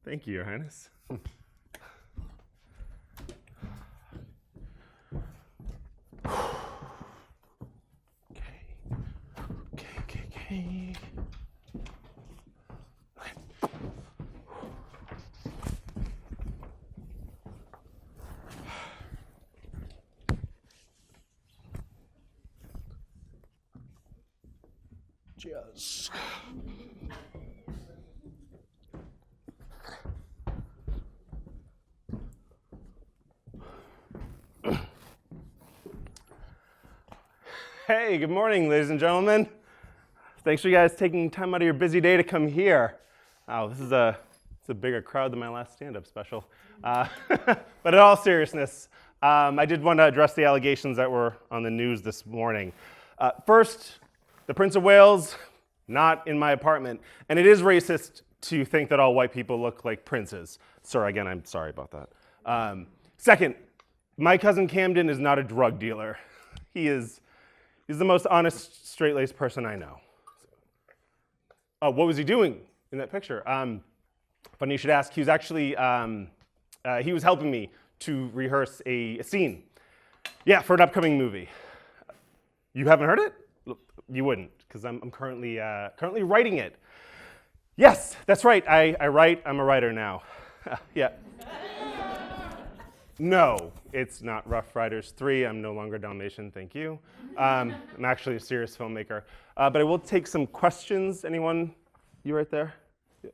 Thank you, Your Highness. Okay. Cheers. Hey, good morning, ladies and gentlemen. Thanks for you guys taking time out of your busy day to come here. Wow, this is a bigger crowd than my last stand-up special. But in all seriousness, I did want to address the allegations that were on the news this morning. First, the Prince of Wales, not in my apartment. And it is racist to think that all white people look like princes. Sir, again, I'm sorry about that. Second, my cousin Camden is not a drug dealer. He's the most honest, straight-laced person I know. What was he doing in that picture? Funny you should ask. He was actually, he was helping me to rehearse a scene. Yeah, for an upcoming movie. You haven't heard it? You wouldn't, because I'm currently writing it. Yes, that's right. I write. I'm a writer now. Yeah. No, it's not Rough Riders 3. I'm no longer Dalmatian, thank you. I'm actually a serious filmmaker. But I will take some questions. Anyone? You right there? Yeah.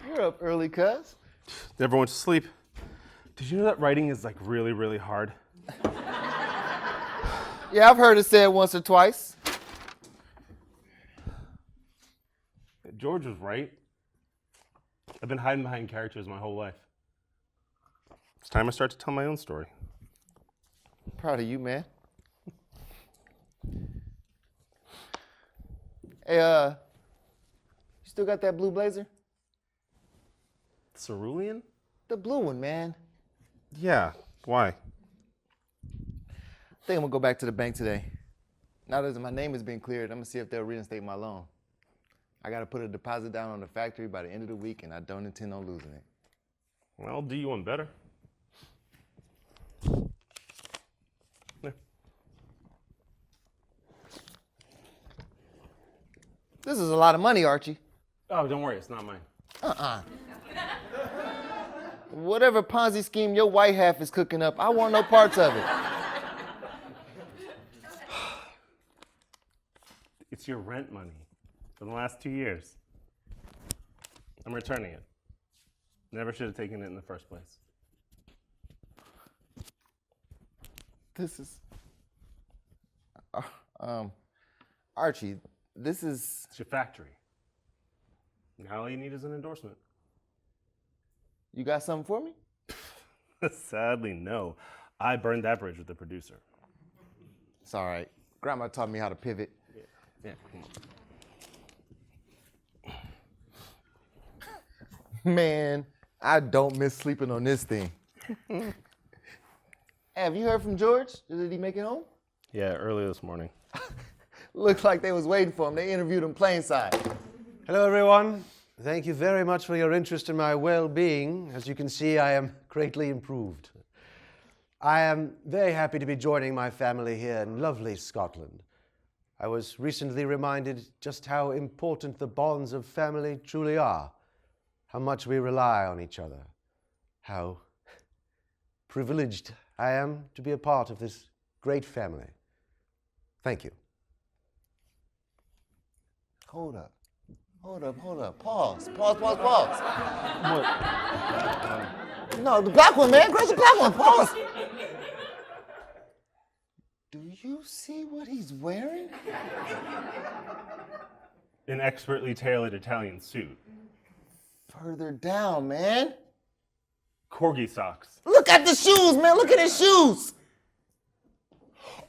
You're up early, cuz. Everyone went to sleep. Did you know that writing is like really, really hard? Yeah, I've heard it said once or twice. George was right. I've been hiding behind characters my whole life. It's time I start to tell my own story. Proud of you, man. Hey, you still got that blue blazer? Cerulean? The blue one, man. Yeah, why? I think I'm gonna go back to the bank today. Now that my name has been cleared, I'm gonna see if they'll reinstate my loan. I gotta put a deposit down on the factory by the end of the week, and I don't intend on losing it. Well, I'll do you one better. This is a lot of money, Archie. Oh, don't worry, it's not mine. Whatever Ponzi scheme your white half is cooking up, I want no parts of it. It's your rent money for the last 2 years. I'm returning it. Never should have taken it in the first place. This is... Archie, this is... It's your factory. Now all you need is an endorsement. You got something for me? Sadly, no. I burned that bridge with the producer. It's all right. Grandma taught me how to pivot. Yeah, come on. Man, I don't miss sleeping on this thing. Hey, have you heard from George? Did he make it home? Yeah, early this morning. Looks like they was waiting for him. They interviewed him plainside. Hello, everyone. Thank you very much for your interest in my well-being. As you can see, I am greatly improved. I am very happy to be joining my family here in lovely Scotland. I was recently reminded just how important the bonds of family truly are, how much we rely on each other, how privileged I am to be a part of this great family. Thank you. Hold up. Pause. What? No, the black one, man. Grab the black one. Pause. Do you see what he's wearing? An expertly tailored Italian suit. Further down, man. Corgi socks. Look at the shoes, man. Look at his shoes.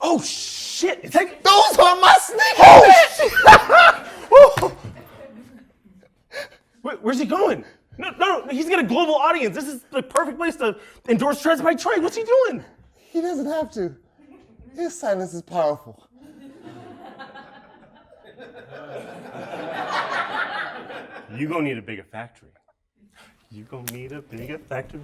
Oh, shit! It's like... Those are my sneakers. Oh, where's he going? No, he's got a global audience. This is the perfect place to endorse Treads by Trey. What's he doing? He doesn't have to. His silence is powerful. You gonna need a bigger factory. You gonna need a bigger factory.